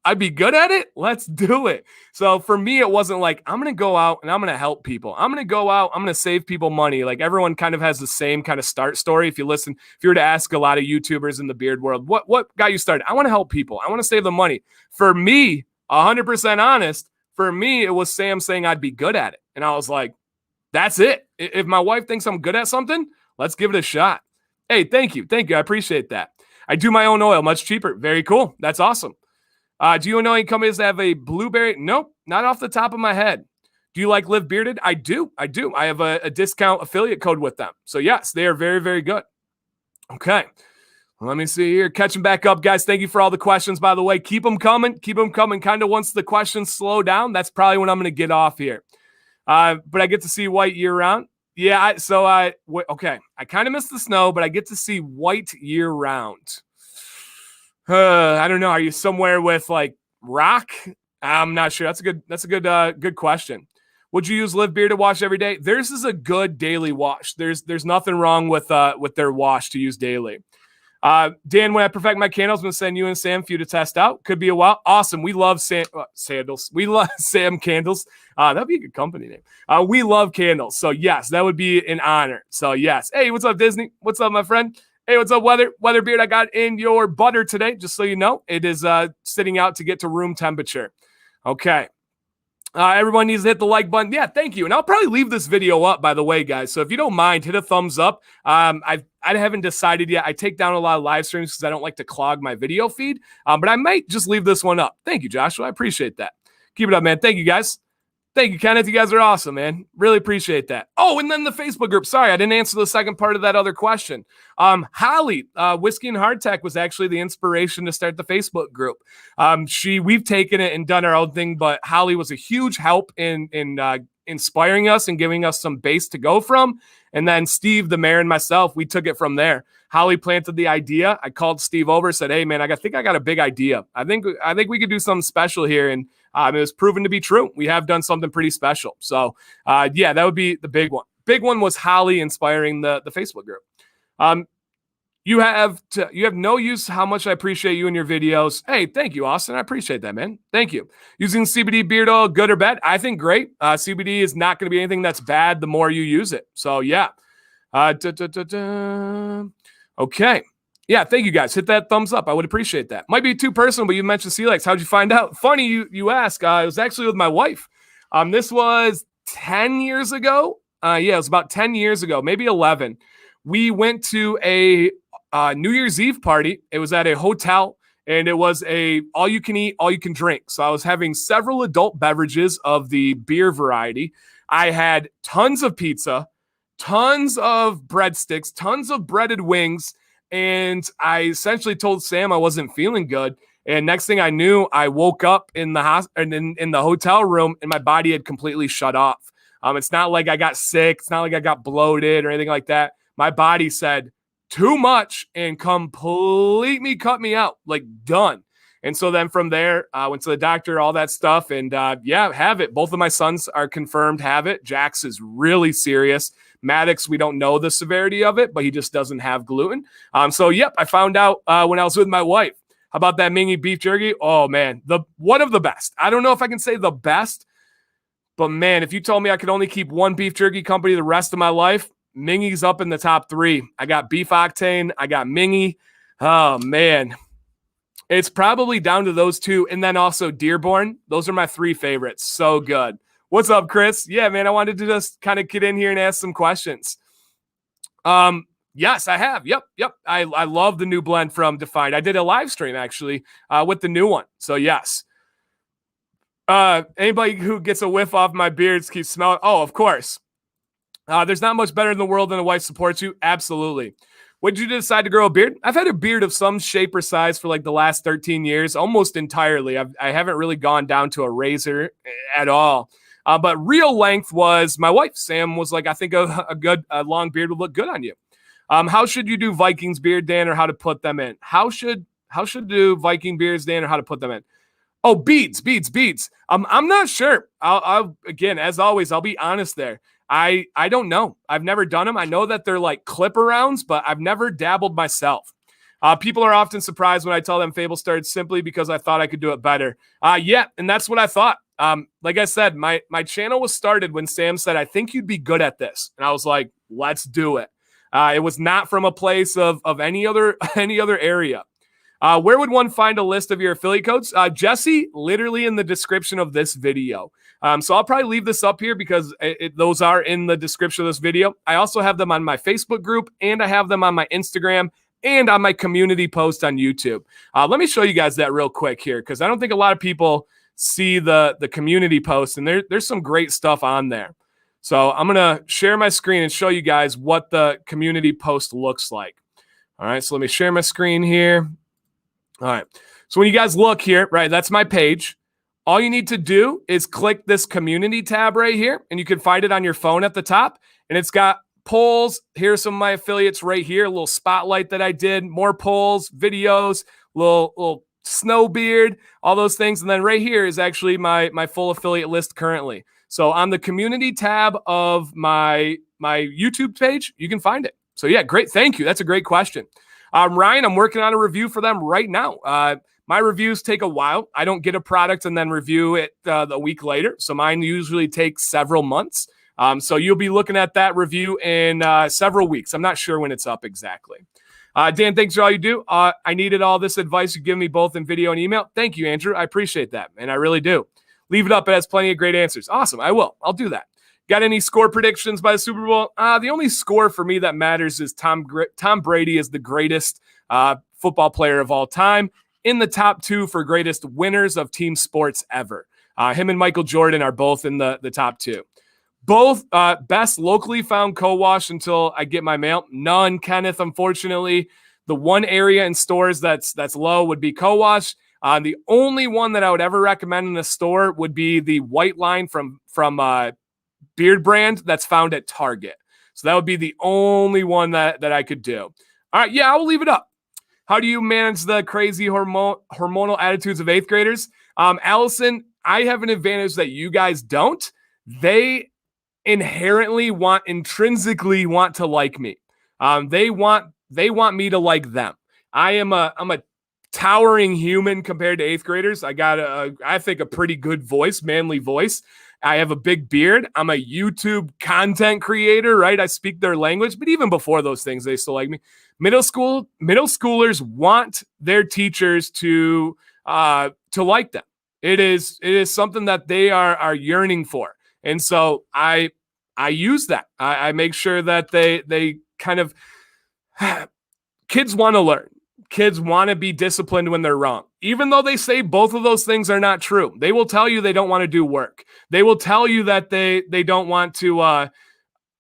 I'd be good at it? Let's do it. So for me, it wasn't like, I'm going to go out and I'm going to help people. I'm going to go out, I'm going to save people money. Like everyone kind of has the same kind of start story. If you were to ask a lot of YouTubers in the beard world, what got you started? I want to help people. I want to save them money. For me, 100% honest, for me, it was Sam saying I'd be good at it. And I was like, that's it. If my wife thinks I'm good at something, let's give it a shot. Hey, thank you. Thank you. I appreciate that. I do my own oil, much cheaper. Very cool. That's awesome. Do you know any companies that have a blueberry? Nope, not off the top of my head. Do you like Live Bearded? I do. I have a discount affiliate code with them. So yes, they are very, very good. Okay. Let me see here. Catching back up, guys. Thank you for all the questions, by the way. Keep them coming. Keep them coming. Kind of once the questions slow down, that's probably when I'm going to get off here. But I get to see white year-round. Yeah, okay. I kind of missed the snow, but I get to see white year-round. I don't know. Are you somewhere with like rock? I'm not sure. That's a good question. Would you use Live Bearded wash every day? Theirs is a good daily wash. There's nothing wrong with their wash to use daily. Dan, when I perfect my candles, I'm going to send you and Sam for you to test out. Could be a while. Awesome. We love sandals. We love Sam candles. That'd be a good company name. We love candles. So yes, that would be an honor. So yes. Hey, what's up, Disney? What's up, my friend? Hey, what's up, Weatherbeard? I got in your butter today, just so you know. It is sitting out to get to room temperature. Okay. Everyone needs to hit the like button. Yeah, thank you. And I'll probably leave this video up, by the way, guys. So if you don't mind, hit a thumbs up. I haven't decided yet. I take down a lot of live streams because I don't like to clog my video feed. But I might just leave this one up. Thank you, Joshua. I appreciate that. Keep it up, man. Thank you, guys. Thank you, Kenneth. You guys are awesome, man. Really appreciate that. Oh, and then the Facebook group. Sorry, I didn't answer the second part of that other question. Holly, Whiskey and Hardtack was actually the inspiration to start the Facebook group. We've taken it and done our own thing, but Holly was a huge help in inspiring us and giving us some base to go from. And then Steve, the mayor, and myself, we took it from there. Holly planted the idea. I called Steve over, said, hey, man, I think I got a big idea. I think we could do something special here. And it was proven to be true. We have done something pretty special. So, yeah, that would be the big one. Big one was Holly inspiring the Facebook group. You have no use how much I appreciate you and your videos. Hey, thank you, Austin. I appreciate that, man. Thank you. Using CBD beard oil, good or bad? I think great. CBD is not going to be anything that's bad the more you use it. So, yeah. Okay. Yeah, thank you guys. Hit that thumbs up. I would appreciate that. Might be too personal, but you mentioned Celex. How'd you find out? Funny you ask. It was actually with my wife. This was 10 years ago. It was about 10 years ago, maybe 11. We went to a New Year's Eve party. It was at a hotel, and it was a all you can eat, all you can drink. So I was having several adult beverages of the beer variety. I had tons of pizza, tons of breadsticks, tons of breaded wings. And I essentially told Sam I wasn't feeling good. And next thing I knew, I woke up in the in the hotel room, and my body had completely shut off. It's not like I got sick. It's not like I got bloated or anything like that. My body said too much and completely cut me out, like done. And so then from there, I went to the doctor, all that stuff. And yeah, have it. Both of my sons are confirmed have it. Jax is really serious. Maddox, we don't know the severity of it, but he just doesn't have gluten. So, yep, I found out when I was with my wife. How about that Mingy beef jerky? Oh, man, one of the best. I don't know if I can say the best, but, man, if you told me I could only keep one beef jerky company the rest of my life, Mingy's up in the top 3. I got Beef Octane. I got Mingy. Oh, man. It's probably down to those 2, and then also Dearborn. Those are my 3 favorites. So good. What's up, Chris? Yeah, man, I wanted to just kind of get in here and ask some questions. Yes, I have. Yep. I love the new blend from Defined. I did a live stream, actually, with the new one. So, yes. Anybody who gets a whiff off my beards keeps smelling. Oh, of course. There's not much better in the world than a wife supports you. Absolutely. When did you decide to grow a beard? I've had a beard of some shape or size for like the last 13 years, almost entirely. I haven't really gone down to a razor at all. But real length was my wife. Sam was like, I think a good long beard would look good on you. How should you do Vikings beard, Dan, or how to put them in? How should do Viking beards, Dan, or how to put them in? Oh, beads. I'm not sure. I'll again, as always, I'll be honest there. I don't know. I've never done them. I know that they're like clip arounds, but I've never dabbled myself. People are often surprised when I tell them Fable started simply because I thought I could do it better. Yeah, and that's what I thought. Like I said, my channel was started when Sam said, I think you'd be good at this. And I was like, let's do it. It was not from a place of any other area. Where would one find a list of your affiliate codes? Jesse, literally in the description of this video. So I'll probably leave this up here because those are in the description of this video. I also have them on my Facebook group, and I have them on my Instagram and on my community post on YouTube. Let me show you guys that real quick here because I don't think a lot of people see the community post, and there's some great stuff on there. So I'm going to share my screen and show you guys what the community post looks like. All right, so let me share my screen here. All right, so when you guys look here, right, that's my page. All you need to do is click this community tab right here, and you can find it on your phone at the top. And it's got polls. Here's some of my affiliates right here, a little spotlight that I did, more polls, videos, little snow beard, all those things. And then right here is actually my full affiliate list currently. So on the community tab of my YouTube page, you can find it. So yeah, great. Thank you. That's a great question. Ryan, I'm working on a review for them right now. My reviews take a while. I don't get a product and then review it a week later. So mine usually takes several months. So you'll be looking at that review in several weeks. I'm not sure when it's up exactly. Dan, thanks for all you do. I needed all this advice you give me both in video and email. Thank you, Andrew. I appreciate that, and I really do. Leave it up. It has plenty of great answers. Awesome. I will. I'll do that. Got any score predictions by the Super Bowl? The only score for me that matters is Tom Brady is the greatest football player of all time, in the top 2 for greatest winners of team sports ever. Him and Michael Jordan are both in the top 2. Both best locally found co-wash until I get my mail. None, Kenneth, unfortunately. The one area in stores that's low would be co-wash. The only one that I would ever recommend in the store would be the white line from Beardbrand that's found at Target. So that would be the only one that I could do. All right, yeah, I will leave it up. How do you manage the crazy hormonal attitudes of 8th graders? Allison, I have an advantage that you guys don't. They intrinsically want to like me. They want me to like them. I'm a towering human compared to 8th graders. I got I think a pretty good voice, manly voice. I have a big beard. I'm a YouTube content creator, right? I speak their language, but even before those things, they still like me. Middle schoolers want their teachers to like them. It is something that they are yearning for. And so I use that. I make sure that they kind of kids want to learn. Kids want to be disciplined when they're wrong. Even though they say both of those things are not true. They will tell you they don't want to do work. They will tell you that they don't want to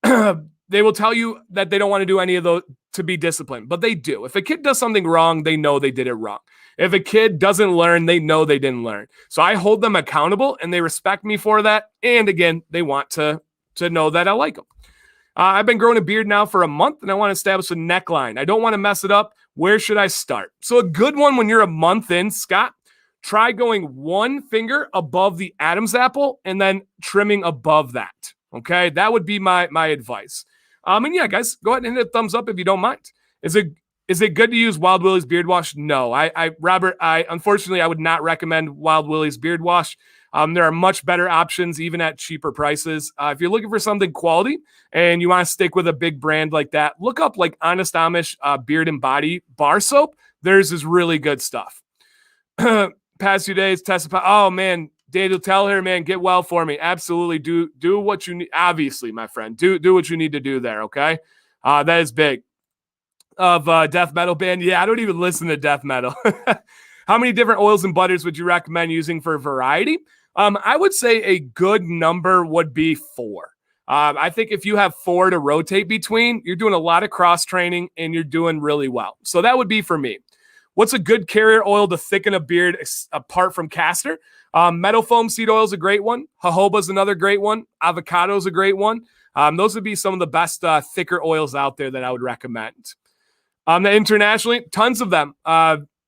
they will tell you that they don't want to do any of those to be disciplined, but they do. If a kid does something wrong, they know they did it wrong. If a kid doesn't learn, they know they didn't learn. So I hold them accountable and they respect me for that. And again, they want to know that I like them. I've been growing a beard now for a month and I want to establish a neckline. I don't want to mess it up. Where should I start? So a good one when you're a month in, Scott, try going one finger above the Adam's apple and then trimming above that. Okay, that would be my advice. And yeah, guys, go ahead and hit a thumbs up if you don't mind. Is it good to use Wild Willie's beard wash? No, Robert, unfortunately I would not recommend Wild Willie's beard wash. There are much better options, even at cheaper prices. If you're looking for something quality and you want to stick with a big brand like that, look up like Honest Amish Beard and Body bar soap. Theirs is really good stuff. Past few days, oh man, Daniel, tell her, man, get well for me. Absolutely, do what you need. Obviously, my friend, do what you need to do there. Okay, that is big. Of death metal band, yeah, I don't even listen to death metal. How many different oils and butters would you recommend using for variety? I would say a good number would be 4. I think if you have 4 to rotate between, you're doing a lot of cross training and you're doing really well. So that would be for me. What's a good carrier oil to thicken a beard apart from castor? Meadow foam seed oil is a great one. Jojoba is another great one. Avocado is a great one. Those would be some of the best thicker oils out there that I would recommend. Internationally, tons of them.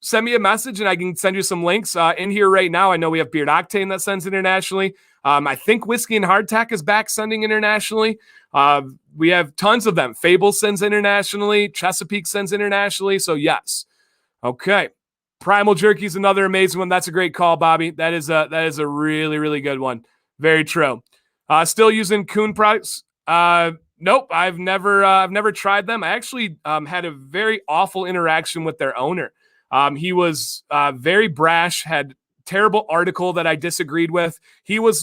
Send me a message and I can send you some links in here right now. I know we have Beard Octane that sends internationally. I think Whiskey and Hardtack is back sending internationally. We have tons of them. Fable sends internationally. Chesapeake sends internationally. So yes. Okay. Primal Jerky is another amazing one. That's a great call, Bobby. That is a really, really good one. Very true. Still using Kuhn products. Nope. I've never tried them. I actually had a very awful interaction with their owner. He was very brash, had terrible article that I disagreed with.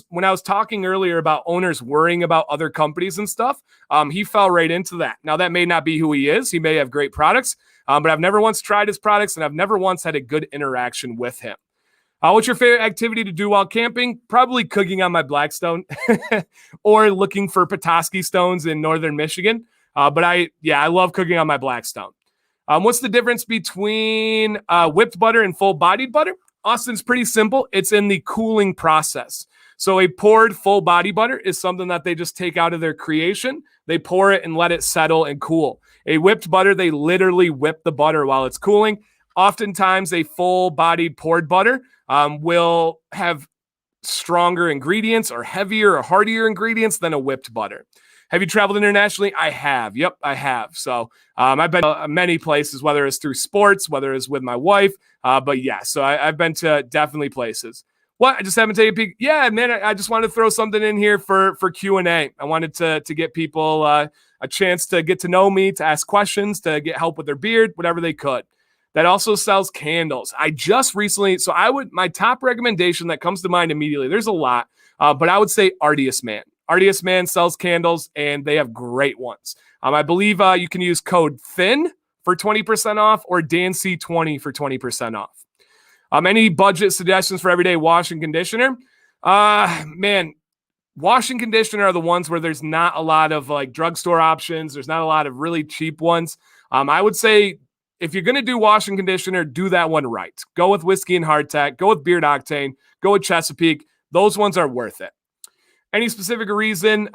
When I was talking earlier about owners worrying about other companies and stuff, he fell right into that. Now, that may not be who he is. He may have great products, but I've never once tried his products, and I've never once had a good interaction with him. What's your favorite activity to do while camping? Probably cooking on my Blackstone or looking for Petoskey stones in northern Michigan. But I love cooking on my Blackstone. What's the difference between whipped butter and full bodied butter? Austin's pretty simple. It's in the cooling process. So a poured full body butter is something that they just take out of their creation. They pour it and let it settle and cool. A whipped butter, they literally whip the butter while it's cooling. Oftentimes a full bodied poured butter will have stronger ingredients or heavier or heartier ingredients than a whipped butter. Have you traveled internationally? I have. Yep, I have. So I've been to many places, whether it's through sports, whether it's with my wife. But yeah, so I've been to definitely places. What? I just haven't taken a peek. Yeah, man, I just wanted to throw something in here for Q&A. I wanted to get people a chance to get to know me, to ask questions, to get help with their beard, whatever they could. That also sells candles. I just recently, my top recommendation that comes to mind immediately, there's a lot, but I would say Artius Man. Artius Man sells candles, and they have great ones. I believe you can use code THIN for 20% off or DANC20 for 20% off. Any budget suggestions for everyday wash and conditioner? Man, wash and conditioner are the ones where there's not a lot of like drugstore options. There's not a lot of really cheap ones. I would say if you're going to do wash and conditioner, do that one right. Go with Whiskey and Hardtack. Go with Beard Octane. Go with Chesapeake. Those ones are worth it. Any specific reason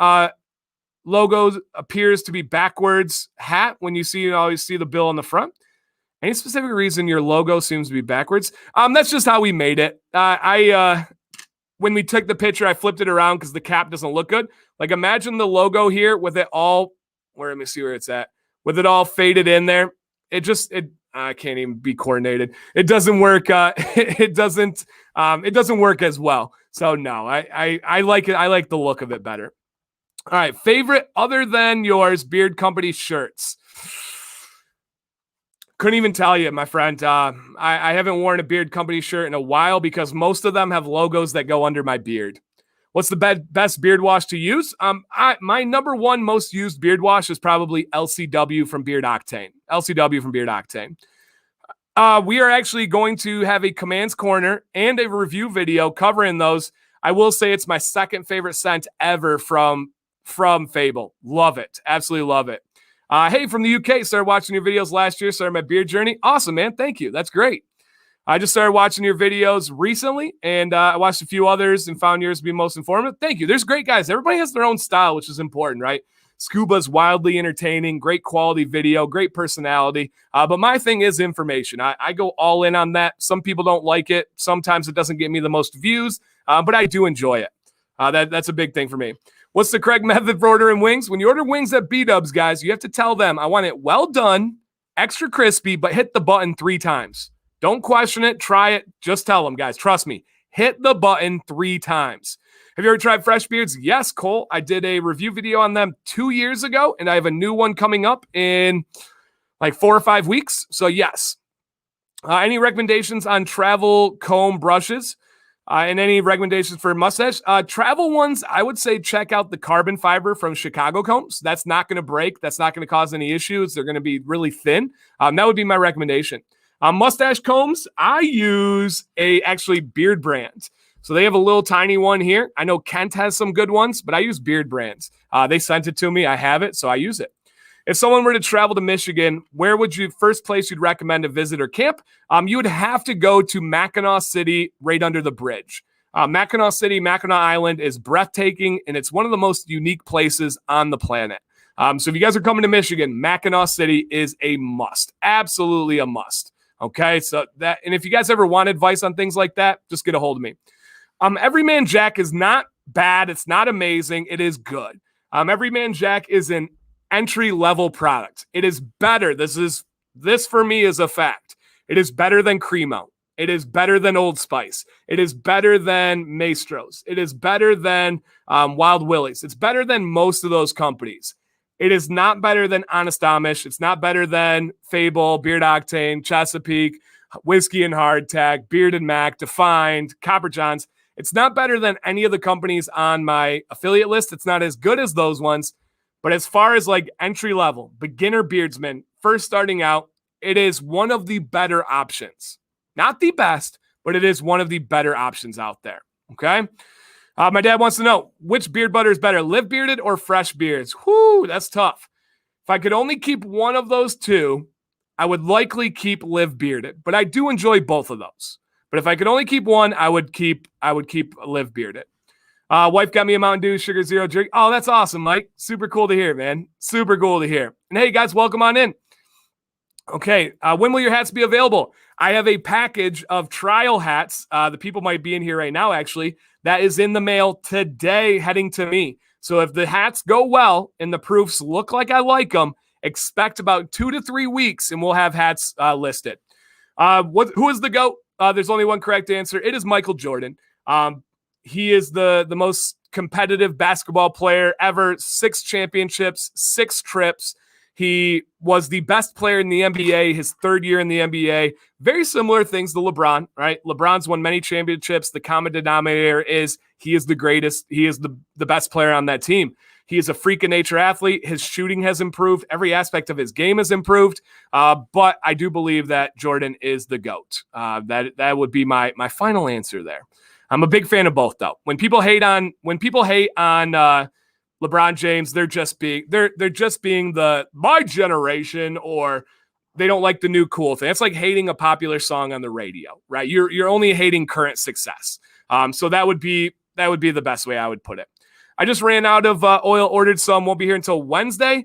logo appears to be backwards hat when you always see the bill on the front? Any specific reason your logo seems to be backwards? That's just how we made it. When we took the picture, I flipped it around because the cap doesn't look good. Like imagine the logo here with it all, let me see where it's at, with it all faded in there. I can't even be coordinated. It doesn't work. It doesn't work as well. So no, I like it. I like the look of it better. All right. Favorite other than yours, beard company shirts. Couldn't even tell you, my friend. I haven't worn a beard company shirt in a while because most of them have logos that go under my beard. What's the best beard wash to use? My number one most used beard wash is probably LCW from Beard Octane. LCW from Beard Octane. We are actually going to have a Commands Corner and a review video covering those. I will say it's my second favorite scent ever from Fable. Love it. Absolutely love it. Hey, from the UK, started watching your videos last year, started my beard journey. Awesome, man. Thank you. That's great. I just started watching your videos recently, and I watched a few others and found yours to be most informative. Thank you. There's great guys. Everybody has their own style, which is important, right? Scuba's wildly entertaining, great quality video, great personality. But my thing is information. I go all in on that. Some people don't like it. Sometimes it doesn't get me the most views, but I do enjoy it. That's a big thing for me. What's the correct method for ordering wings? When you order wings at B-Dubs, guys, you have to tell them, I want it well done, extra crispy, but hit the button 3 times. Don't question it. Try it. Just tell them, guys. Trust me. Hit the button 3 times. Have you ever tried Fresh Beards? Yes, Cole. I did a review video on them 2 years ago, and I have a new one coming up in like 4 or 5 weeks. So, yes. Any recommendations on travel comb brushes? And any recommendations for mustache? Travel ones, I would say check out the carbon fiber from Chicago Combs. That's not going to break. That's not going to cause any issues. They're going to be really thin. That would be my recommendation. Mustache combs, I use actually Beardbrand. So they have a little tiny one here. I know Kent has some good ones, but I use Beardbrand. They sent it to me. I have it, so I use it. If someone were to travel to Michigan, where would you first place you'd recommend to visit or camp? You would have to go to Mackinac City, right under the bridge. Mackinac City, Mackinac Island is breathtaking, and it's one of the most unique places on the planet. So if you guys are coming to Michigan, Mackinac City is a must. Absolutely a must. Okay, so that, and if you guys ever want advice on things like that, just get a hold of me. Everyman Jack is not bad. It's not amazing. It is good. Everyman Jack is an entry-level product. It is better. This for me is a fact. It is better than Cremo. It is better than Old Spice. It is better than Maestros. It is better than Wild Willys. It's better than most of those companies. It is not better than Honest Amish. It's not better than Fable, Beard Octane, Chesapeake, Whiskey and Hardtack, Bearded Mac, Defined, Copper Johns. It's not better than any of the companies on my affiliate list. It's not as good as those ones. But as far as like entry level, beginner beardsman, first starting out, it is one of the better options. Not the best, but it is one of the better options out there. Okay. My dad wants to know, which beard butter is better, live bearded or fresh beards? Whoo, that's tough. If I could only keep one of those two, I would likely keep live bearded, but I do enjoy both of those. But if I could only keep one, I would keep live bearded. Wife got me a Mountain Dew Sugar Zero drink. Oh, that's awesome, Mike. Super cool to hear, man. Super cool to hear. And hey, guys, welcome on in. Okay, when will your hats be available? I have a package of trial hats. The people might be in here right now, actually. That is in the mail today, heading to me. So if the hats go well and the proofs look like I like them, expect about 2 to 3 weeks, and we'll have hats listed. Who is the GOAT? There's only one correct answer. It is Michael Jordan. He is the most competitive basketball player ever. 6 championships, 6 trips. He was the best player in the NBA, his 3rd year in the NBA. Very similar things to LeBron, right? LeBron's won many championships. The common denominator is he is the greatest. He is the best player on that team. He is a freak of nature athlete. His shooting has improved. Every aspect of his game has improved. But I do believe that Jordan is the GOAT. That would be my final answer there. I'm a big fan of both, though. When people hate on LeBron James, they're just being the my generation, or they don't like the new cool thing. It's like hating a popular song on the radio, right? You're only hating current success. So that would be the best way I would put it. I just ran out of oil, ordered some, won't be here until Wednesday.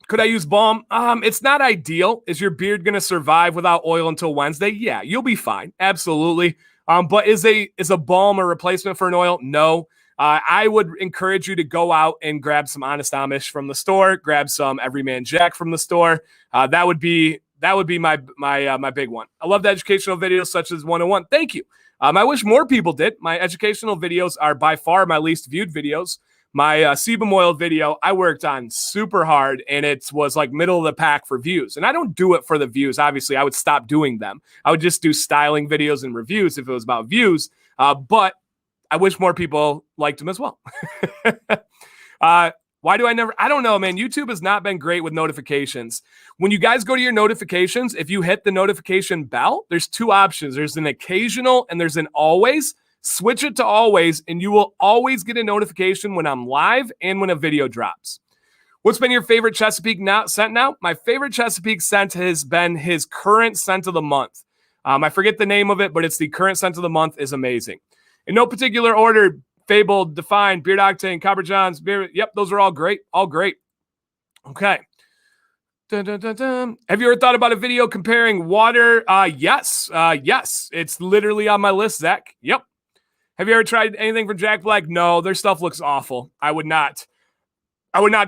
Could I use balm? It's not ideal. Is your beard going to survive without oil until Wednesday? Yeah, you'll be fine. Absolutely. But is a balm a replacement for an oil? No. I would encourage you to go out and grab some Honest Amish from the store, grab some Everyman Jack from the store. That would be my big one. I love the educational videos such as 101. Thank you. I wish more people did. My educational videos are by far my least viewed videos. My sebum oil video I worked on super hard, and it was like middle of the pack for views. And I don't do it for the views. Obviously, I would stop doing them. I would just do styling videos and reviews if it was about views. But I wish more people liked them as well. Why do I never? I don't know, man. YouTube has not been great with notifications. When you guys go to your notifications, if you hit the notification bell, there's 2 options. There's an occasional and there's an always. Switch it to always, and you will always get a notification when I'm live and when a video drops. What's been your favorite Chesapeake scent now? My favorite Chesapeake scent has been his current scent of the month. I forget the name of it, but it's the current scent of the month. Is amazing. In no particular order, Fabled, Defined, Beard Octane, Copper Johns, Beard. Yep, those are all great. All great. Okay. Dun, dun, dun, dun. Have you ever thought about a video comparing water? Yes. Yes. It's literally on my list, Zach. Yep. Have you ever tried anything from Jack Black? No, their stuff looks awful. I would not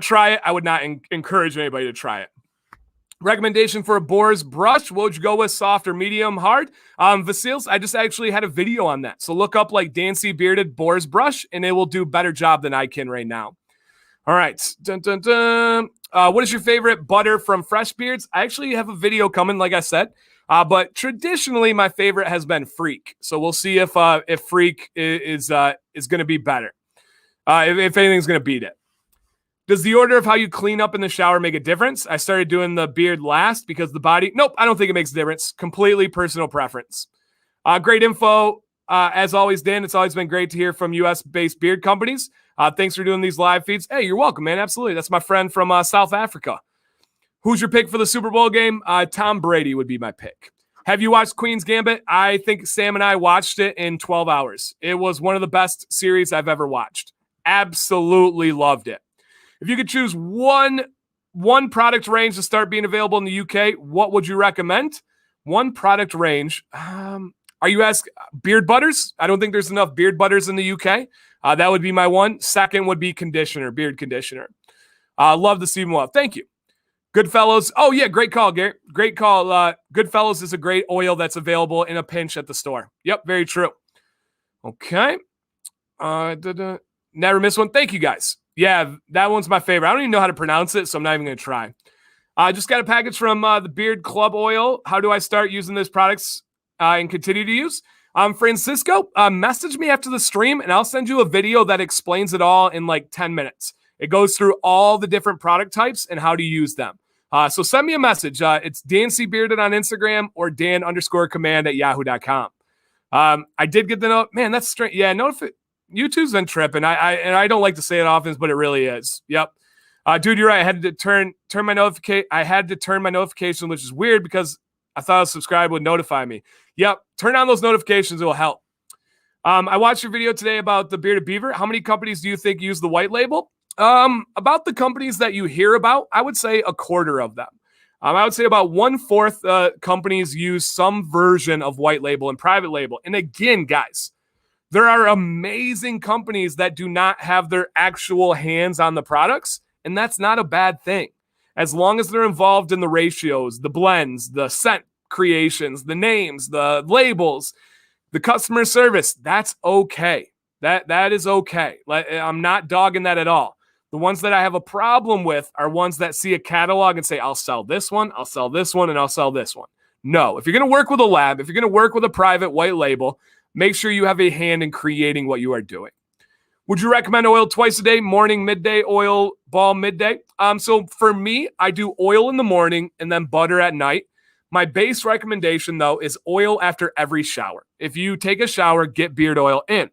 try it. I would not encourage anybody to try it. Recommendation for a Boar's brush. What would you go with? Soft or medium, hard? Vasils, I just actually had a video on that. So look up like Dancy Bearded Boar's brush and it will do a better job than I can right now. All right. Dun, dun, dun. What is your favorite butter from Fresh Beards? I actually have a video coming, like I said. But traditionally, my favorite has been Freak. So we'll see if Freak is going to be better. If anything's going to beat it. Does the order of how you clean up in the shower make a difference? I started doing the beard last because the body... Nope, I don't think it makes a difference. Completely personal preference. Great info. As always, Dan, it's always been great to hear from U.S.-based beard companies. Thanks for doing these live feeds. Hey, you're welcome, man. Absolutely. That's my friend from South Africa. Who's your pick for the Super Bowl game? Tom Brady would be my pick. Have you watched Queen's Gambit? I think Sam and I watched it in 12 hours. It was one of the best series I've ever watched. Absolutely loved it. If you could choose one product range to start being available in the UK, what would you recommend? One product range. Are you asking beard butters? I don't think there's enough beard butters in the UK. That would be my one. Second would be conditioner, beard conditioner. Love the Stephen Wolf. Thank you. Goodfellas. Oh, yeah, great call, Garrett. Great call. Goodfellas is a great oil that's available in a pinch at the store. Yep, very true. Okay. Never miss one. Thank you, guys. Yeah, that one's my favorite. I don't even know how to pronounce it, so I'm not even going to try. I just got a package from the Beard Club Oil. How do I start using these products and continue to use? Francisco, message me after the stream, and I'll send you a video that explains it all in like 10 minutes. It goes through all the different product types and how to use them. So send me a message. It's Dan C. Bearded on Instagram or Dan_command@yahoo.com. I did get the note. Man, that's strange. Yeah, YouTube's been tripping. I don't like to say it often, but it really is. Yep. Dude, you're right. I had to turn my notification. I had to turn my notification, which is weird because I thought a subscribe would notify me. Yep. Turn on those notifications. It will help. I watched your video today about the Bearded Beaver. How many companies do you think use the white label? About the companies that you hear about, I would say a quarter of them. I would say about 1/4 companies use some version of white label and private label. And again, guys, there are amazing companies that do not have their actual hands on the products, and that's not a bad thing. As long as they're involved in the ratios, the blends, the scent creations, the names, the labels, the customer service, that's okay. That is okay. I'm not dogging that at all. The ones that I have a problem with are ones that see a catalog and say, I'll sell this one, I'll sell this one, and I'll sell this one. No, if you're going to work with a lab, if you're going to work with a private white label, make sure you have a hand in creating what you are doing. Would you recommend oil twice a day, morning, midday, oil, balm, midday? So for me, I do oil in the morning and then butter at night. My base recommendation, though, is oil after every shower. If you take a shower, get beard oil in.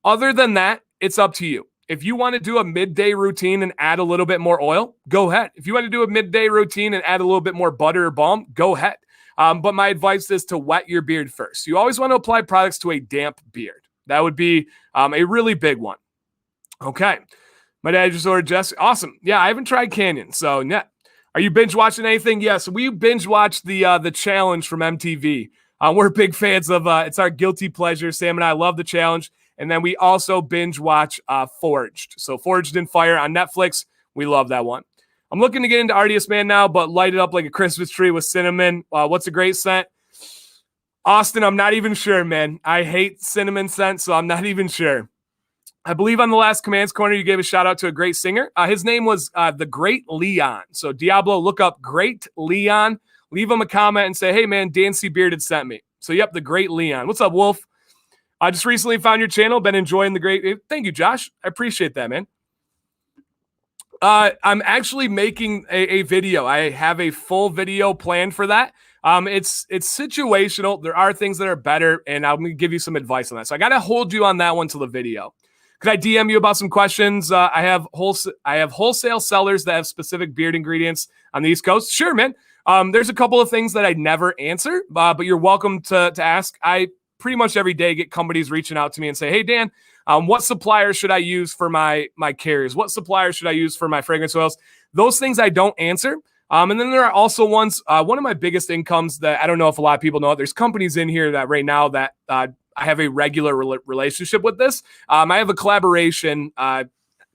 Other than that, it's up to you. If you want to do a midday routine and add a little bit more oil, go ahead. If you want to do a midday routine and add a little bit more butter or balm, go ahead. But my advice is to wet your beard first. You always want to apply products to a damp beard. That would be a really big one. Okay. My dad just ordered Jess. Awesome. Yeah, I haven't tried Canyon. So, yeah. Are you binge watching anything? Yes, we binge watched the challenge from MTV. We're big fans of it's our guilty pleasure. Sam and I love the challenge. And then we also binge watch Forged. So Forged in Fire on Netflix. We love that one. I'm looking to get into Artius Man now, but light it up like a Christmas tree with cinnamon. What's a great scent? Austin, I'm not even sure, man. I hate cinnamon scent, so I'm not even sure. I believe on the last Commands Corner, you gave a shout out to a great singer. His name was the Great Leon. So Diablo, look up Great Leon. Leave him a comment and say, hey, man, Dan C. Bearded sent me. So, yep, the Great Leon. What's up, Wolf? I just recently found your channel. Been enjoying the great. Thank you, Josh. I appreciate that, man. I'm actually making a video. I have a full video planned for that. It's situational. There are things that are better, and I'm going to give you some advice on that. So I got to hold you on that one till the video. Could I DM you about some questions? I have wholesale sellers that have specific beard ingredients on the East Coast. Sure, man. There's a couple of things that I never answer, but you're welcome to ask. I pretty much every day get companies reaching out to me and say, hey, Dan, what supplier should I use for my carriers? What supplier should I use for my fragrance oils? Those things I don't answer. And then there are also ones, one of my biggest incomes that I don't know if a lot of people know, there's companies in here that right now that I have a regular relationship with this. I have a collaboration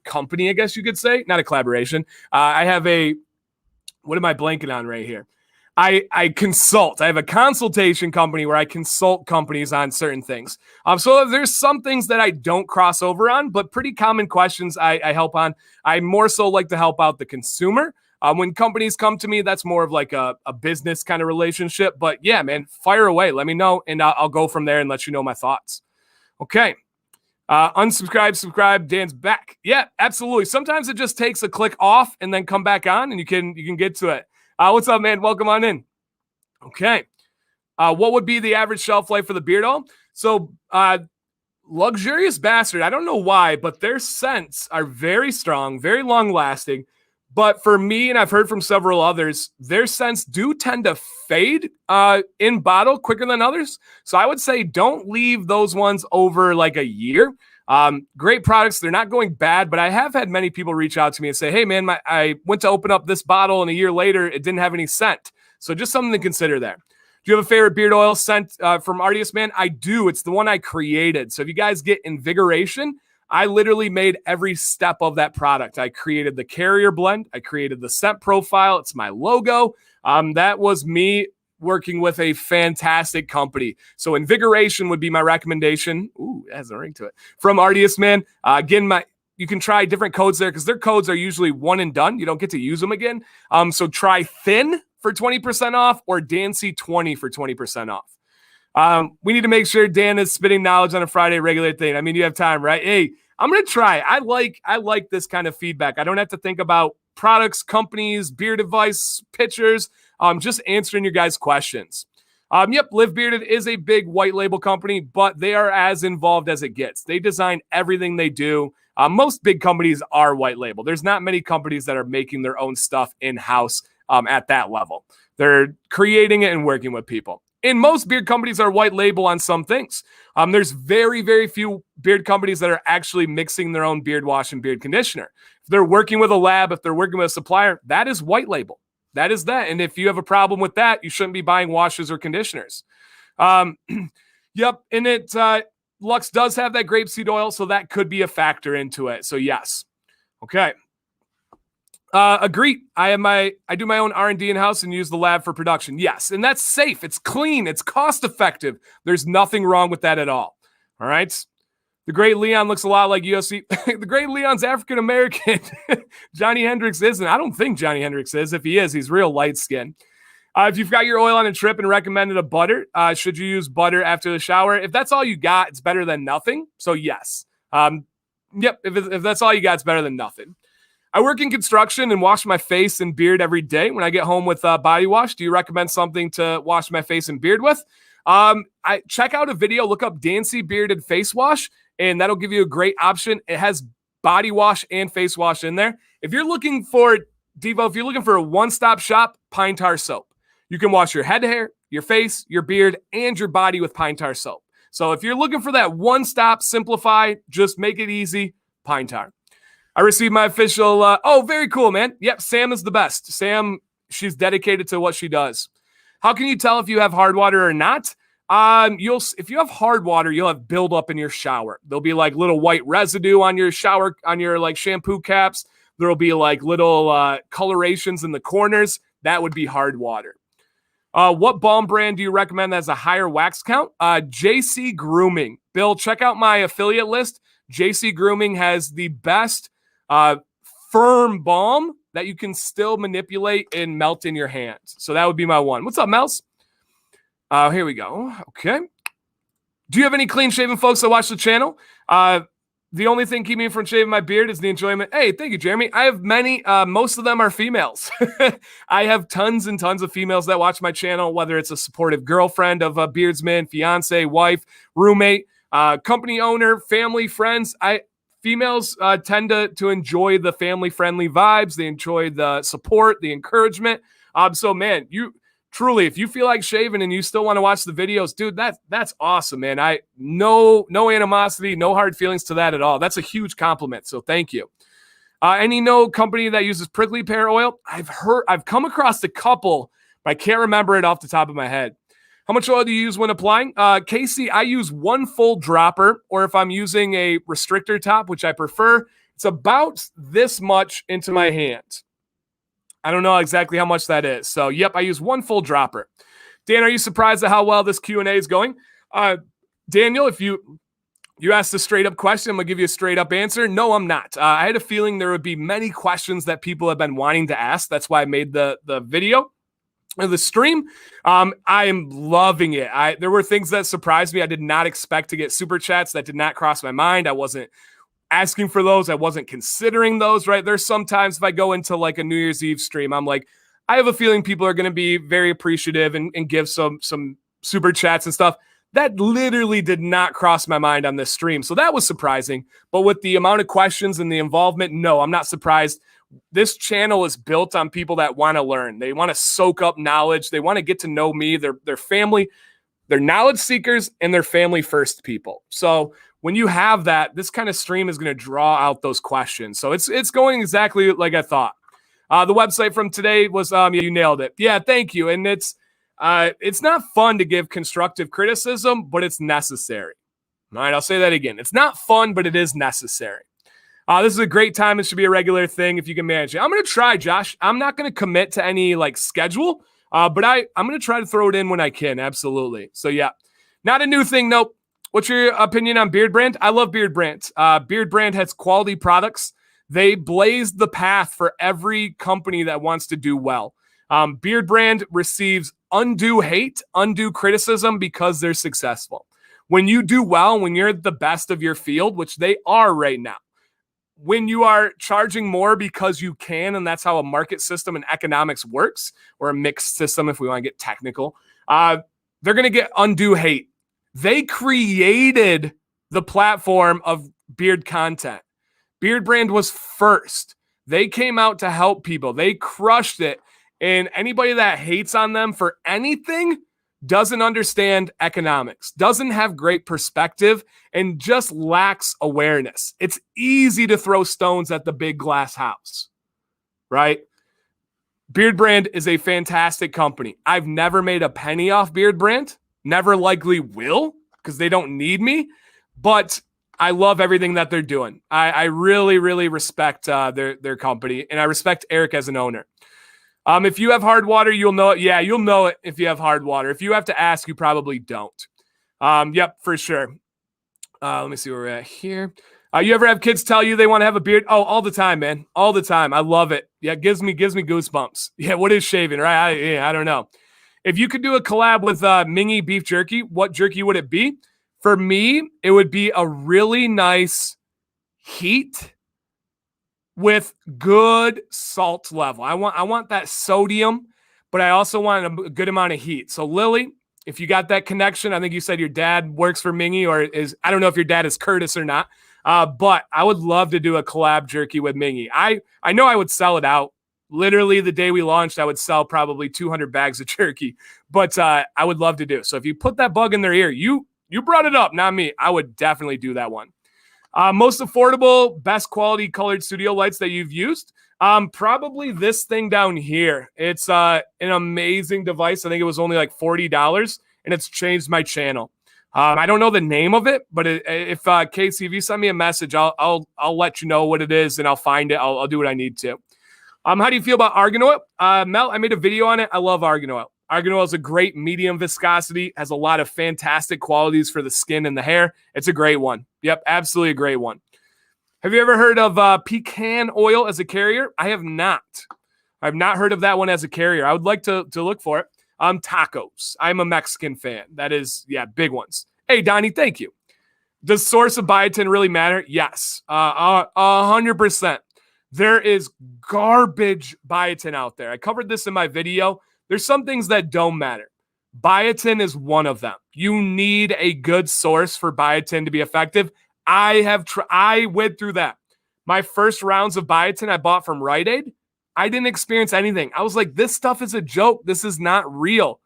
company, I guess you could say, not a collaboration. I have what am I blanking on right here? I consult. I have a consultation company where I consult companies on certain things. So there's some things that I don't cross over on, but pretty common questions I help on. I more so like to help out the consumer. When companies come to me, that's more of like a business kind of relationship. But yeah, man, fire away. Let me know, and I'll go from there and let you know my thoughts. Okay. Unsubscribe, subscribe. Dan's back. Yeah, absolutely. Sometimes it just takes a click off and then come back on, and you can get to it. What's up, man? Welcome on in. Okay. What would be the average shelf life for the beard oil? So, Luxurious Bastard, I don't know why, but their scents are very strong, very long lasting. But for me, and I've heard from several others, their scents do tend to fade in bottle quicker than others. So I would say don't leave those ones over like a year. Great products. They're not going bad, but I have had many people reach out to me and say, hey, man, I went to open up this bottle and a year later, it didn't have any scent. So just something to consider there. Do you have a favorite beard oil scent from Artius Man? I do. It's the one I created. So if you guys get invigoration, I literally made every step of that product. I created the carrier blend. I created the scent profile. It's my logo. That was me working with a fantastic company. So invigoration would be my recommendation. Ooh, it has a ring to it. From Artius Man. Again, you can try different codes there because their codes are usually one and done. You don't get to use them again. So try Thin for 20% off or Dancy20 for 20% off. We need to make sure Dan is spitting knowledge on a Friday regular thing. I mean, you have time, right? Hey, I'm going to try. I like this kind of feedback. I don't have to think about products, companies, beard advice, pictures, just answering your guys' questions. Yep, Live Bearded is a big white label company, but they are as involved as it gets. They design everything they do. Most big companies are white label. There's not many companies that are making their own stuff in-house at that level. They're creating it and working with people. And most beard companies are white label on some things. There's very, very few beard companies that are actually mixing their own beard wash and beard conditioner. If they're working with a lab, if they're working with a supplier, that is white label. That is that. And if you have a problem with that, you shouldn't be buying washes or conditioners. Yep. And Lux does have that grapeseed oil, so that could be a factor into it. So yes. Okay. Agree. I do my own R&D in-house and use the lab for production. Yes. And that's safe. It's clean. It's cost effective. There's nothing wrong with that at all. All right. The Great Leon looks a lot like UFC. The Great Leon's African-American. Johnny Hendricks isn't. I don't think Johnny Hendricks is. If he is, he's real light skinned. If you've got your oil on a trip and recommended a butter, should you use butter after the shower? If that's all you got, it's better than nothing. So yes. Yep. If that's all you got, it's better than nothing. I work in construction and wash my face and beard every day when I get home with body wash. Do you recommend something to wash my face and beard with? I check out a video, look up Dancy Bearded Face Wash, and that'll give you a great option. It has body wash and face wash in there. If you're looking for, Devo, if you're looking for a one-stop shop, Pine Tar Soap. You can wash your head hair, your face, your beard, and your body with Pine Tar Soap. So if you're looking for that one-stop, simplify, just make it easy, Pine Tar. I received my official, oh, very cool, man. Yep, Sam is the best. Sam, she's dedicated to what she does. How can you tell if you have hard water or not? If you have hard water, you'll have buildup in your shower. There'll be like little white residue on your shower, on your like shampoo caps. There'll be like little colorations in the corners. That would be hard water. What balm brand do you recommend that has a higher wax count? JC Grooming. Bill, check out my affiliate list. JC Grooming has the best firm balm that you can still manipulate and melt in your hands. So that would be my one. What's up, Mels? Here we go. Okay. Do you have any clean-shaven folks that watch the channel? The only thing keeping me from shaving my beard is the enjoyment. Hey, thank you, Jeremy. I have many. Most of them are females. I have tons and tons of females that watch my channel, whether it's a supportive girlfriend of a beardsman, fiance, wife, roommate, company owner, family, friends. Females tend to enjoy the family-friendly vibes. They enjoy the support, the encouragement. So man, you truly, if you feel like shaving and you still want to watch the videos, dude, that's awesome, man. No animosity, no hard feelings to that at all. That's a huge compliment. So thank you. Any company that uses prickly pear oil? I've come across a couple, but I can't remember it off the top of my head. How much oil do you use when applying? Casey, I use one full dropper, or if I'm using a restrictor top, which I prefer, it's about this much into my hand. I don't know exactly how much that is. So, yep, I use one full dropper. Dan, are you surprised at how well this Q&A is going? Daniel, if you asked a straight-up question, I'm going to give you a straight-up answer. No, I'm not. I had a feeling there would be many questions that people have been wanting to ask. That's why I made the video. The stream, I am loving it. There were things that surprised me. I did not expect to get super chats. That did not cross my mind. I wasn't asking for those. I wasn't considering those, right? There's sometimes if I go into like a New Year's Eve stream, I'm like, I have a feeling people are going to be very appreciative and give some super chats and stuff. That literally did not cross my mind on this stream. So that was surprising. But with the amount of questions and the involvement, no, I'm not surprised. This channel is built on people that want to learn. They want to soak up knowledge. They want to get to know me, their family. They're knowledge seekers and they're family first people. So when you have that, this kind of stream is going to draw out those questions. So it's going exactly like I thought. The website from today was, you nailed it. Yeah, thank you. And it's not fun to give constructive criticism, but it's necessary. All right, I'll say that again. It's not fun, but it is necessary. This is a great time. It should be a regular thing if you can manage it. I'm going to try, Josh. I'm not going to commit to any like schedule, but I'm going to try to throw it in when I can. Absolutely. So yeah, not a new thing. Nope. What's your opinion on Beardbrand? I love Beardbrand. Beardbrand has quality products. They blazed the path for every company that wants to do well. Beardbrand receives undue hate, undue criticism because they're successful. When you do well, when you're the best of your field, which they are right now, when you are charging more because you can, and that's how a market system and economics works, or a mixed system if we want to get technical, they're going to get undue hate. They created the platform of beard content. Beardbrand was first. They came out to help people. They crushed it. And anybody that hates on them for anything doesn't understand economics, doesn't have great perspective, and just lacks awareness. It's easy to throw stones at the big glass house, right? Beardbrand is a fantastic company. I've never made a penny off Beardbrand, never likely will, because they don't need me, but I love everything that they're doing. I really, really respect their company, and I respect Eric as an owner. If you have hard water, you'll know it. Yeah, you'll know it if you have hard water. If you have to ask, you probably don't. Yep, for sure. Let me see where we're at here. You ever have kids tell you they want to have a beard? Oh, all the time, man. All the time. I love it. Yeah, it gives me goosebumps. Yeah, what is shaving, right? I don't know. If you could do a collab with Mingy beef jerky, what jerky would it be? For me, it would be a really nice heat with good salt level. I want that sodium, but I also want a good amount of heat. So Lily, if you got that connection, I think you said your dad works for Mingy, or I don't know if your dad is Curtis or not, but I would love to do a collab jerky with Mingy. I know I would sell it out. Literally the day we launched, I would sell probably 200 bags of jerky, but I would love to do. So if you put that bug in their ear, you brought it up, not me. I would definitely do that one. Most affordable, best quality colored studio lights that you've used? Probably this thing down here. It's an amazing device. I think it was only like $40, and it's changed my channel. I don't know the name of it, but if Casey, if you send me a message, I'll let you know what it is, and I'll find it. I'll do what I need to. How do you feel about Argan Oil? Mel, I made a video on it. I love Argan Oil. Argan Oil is a great medium viscosity, has a lot of fantastic qualities for the skin and the hair. It's a great one. Yep, absolutely a great one. Have you ever heard of pecan oil as a carrier? I have not. I've not heard of that one as a carrier. I would like to look for it. Tacos. I'm a Mexican fan. That is, yeah, big ones. Hey, Donnie, thank you. Does source of biotin really matter? Yes, 100%. There is garbage biotin out there. I covered this in my video. There's some things that don't matter. Biotin is one of them. You need a good source for biotin to be effective. I went through that. My first rounds of biotin I bought from Rite Aid. I didn't experience anything. I was like, this stuff is a joke. This is not real.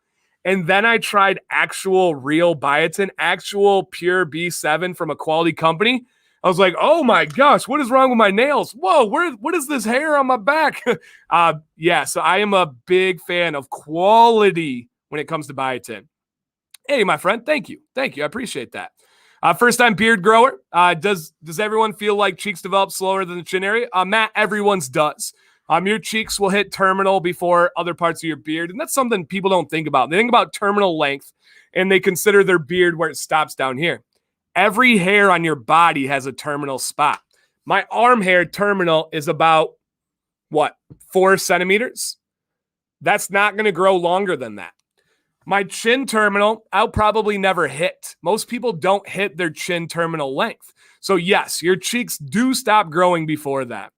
And then I tried actual real biotin, actual pure B7 from a quality company. I was like, oh my gosh, what is wrong with my nails? Whoa, what is this hair on my back? Yeah, so I am a big fan of quality when it comes to biotin. Hey, my friend, thank you. Thank you. I appreciate that. First time beard grower. Does everyone feel like cheeks develop slower than the chin area? Matt, everyone's does. Your cheeks will hit terminal before other parts of your beard. And that's something people don't think about. They think about terminal length and they consider their beard where it stops down here. Every hair on your body has a terminal spot. My arm hair terminal is about, 4 centimeters? That's not going to grow longer than that. My chin terminal, I'll probably never hit. Most people don't hit their chin terminal length. So yes, your cheeks do stop growing before that.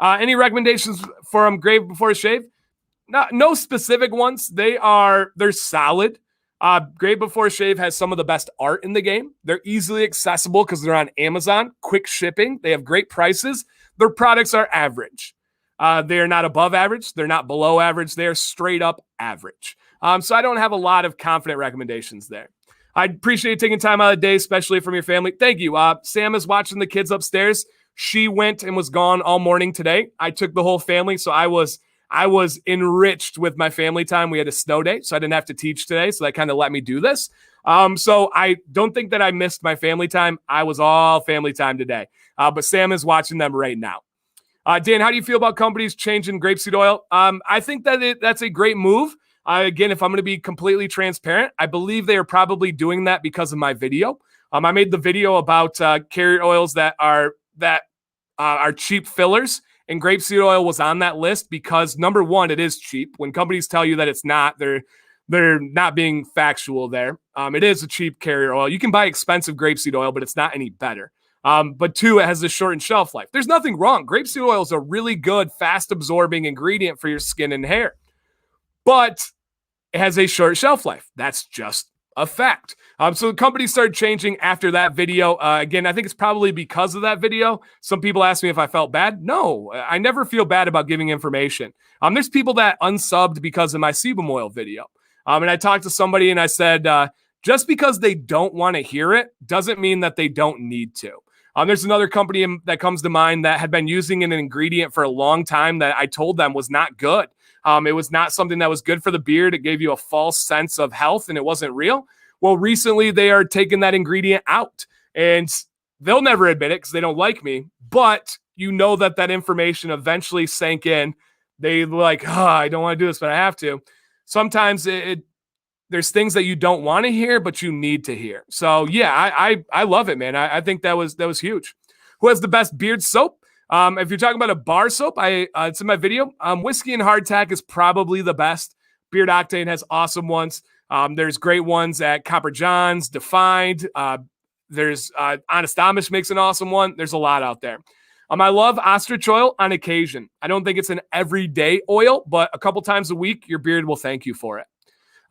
Any recommendations for Grape before a shave? No specific ones. They're solid. Grape before a shave has some of the best art in the game. They're easily accessible because they're on Amazon, quick shipping. They have great prices. Their products are average. They are not above average. They're not below average. They are straight up average. So I don't have a lot of confident recommendations there. I appreciate you taking time out of the day, especially from your family. Thank you. Sam is watching the kids upstairs. She went and was gone all morning today. I took the whole family, so I was enriched with my family time. We had a snow day, so I didn't have to teach today, so that kind of let me do this. So I don't think that I missed my family time. I was all family time today. But Sam is watching them right now. Dan, how do you feel about companies changing grapeseed oil? I think that that's a great move. Again, if I'm going to be completely transparent, I believe they are probably doing that because of my video. I made the video about carrier oils that are cheap fillers, and grapeseed oil was on that list because, number one, it is cheap. When companies tell you that it's not, they're not being factual there. It is a cheap carrier oil. You can buy expensive grapeseed oil, but it's not any better. But two, it has a shortened shelf life. There's nothing wrong. Grapeseed oil is a really good, fast-absorbing ingredient for your skin and hair. But it has a short shelf life. That's just a fact. So the company started changing after that video. Again, I think it's probably because of that video. Some people ask me if I felt bad. No, I never feel bad about giving information. There's people that unsubbed because of my sebum oil video. And I talked to somebody and I said, just because they don't want to hear it doesn't mean that they don't need to. There's another company that comes to mind that had been using an ingredient for a long time that I told them was not good. It was not something that was good for the beard. It gave you a false sense of health and it wasn't real. Well, recently they are taking that ingredient out and they'll never admit it because they don't like me, but you know that information eventually sank in. They were like, I don't want to do this, but I have to. Sometimes there's things that you don't want to hear, but you need to hear. So yeah, I love it, man. I think that was huge. Who has the best beard soap? If you're talking about a bar soap, it's in my video. Whiskey and Hardtack is probably the best. Beard Octane has awesome ones. There's great ones at Copper John's, Defined. There's Honest Amish makes an awesome one. There's a lot out there. I love ostrich oil on occasion. I don't think it's an everyday oil, but a couple times a week, your beard will thank you for it.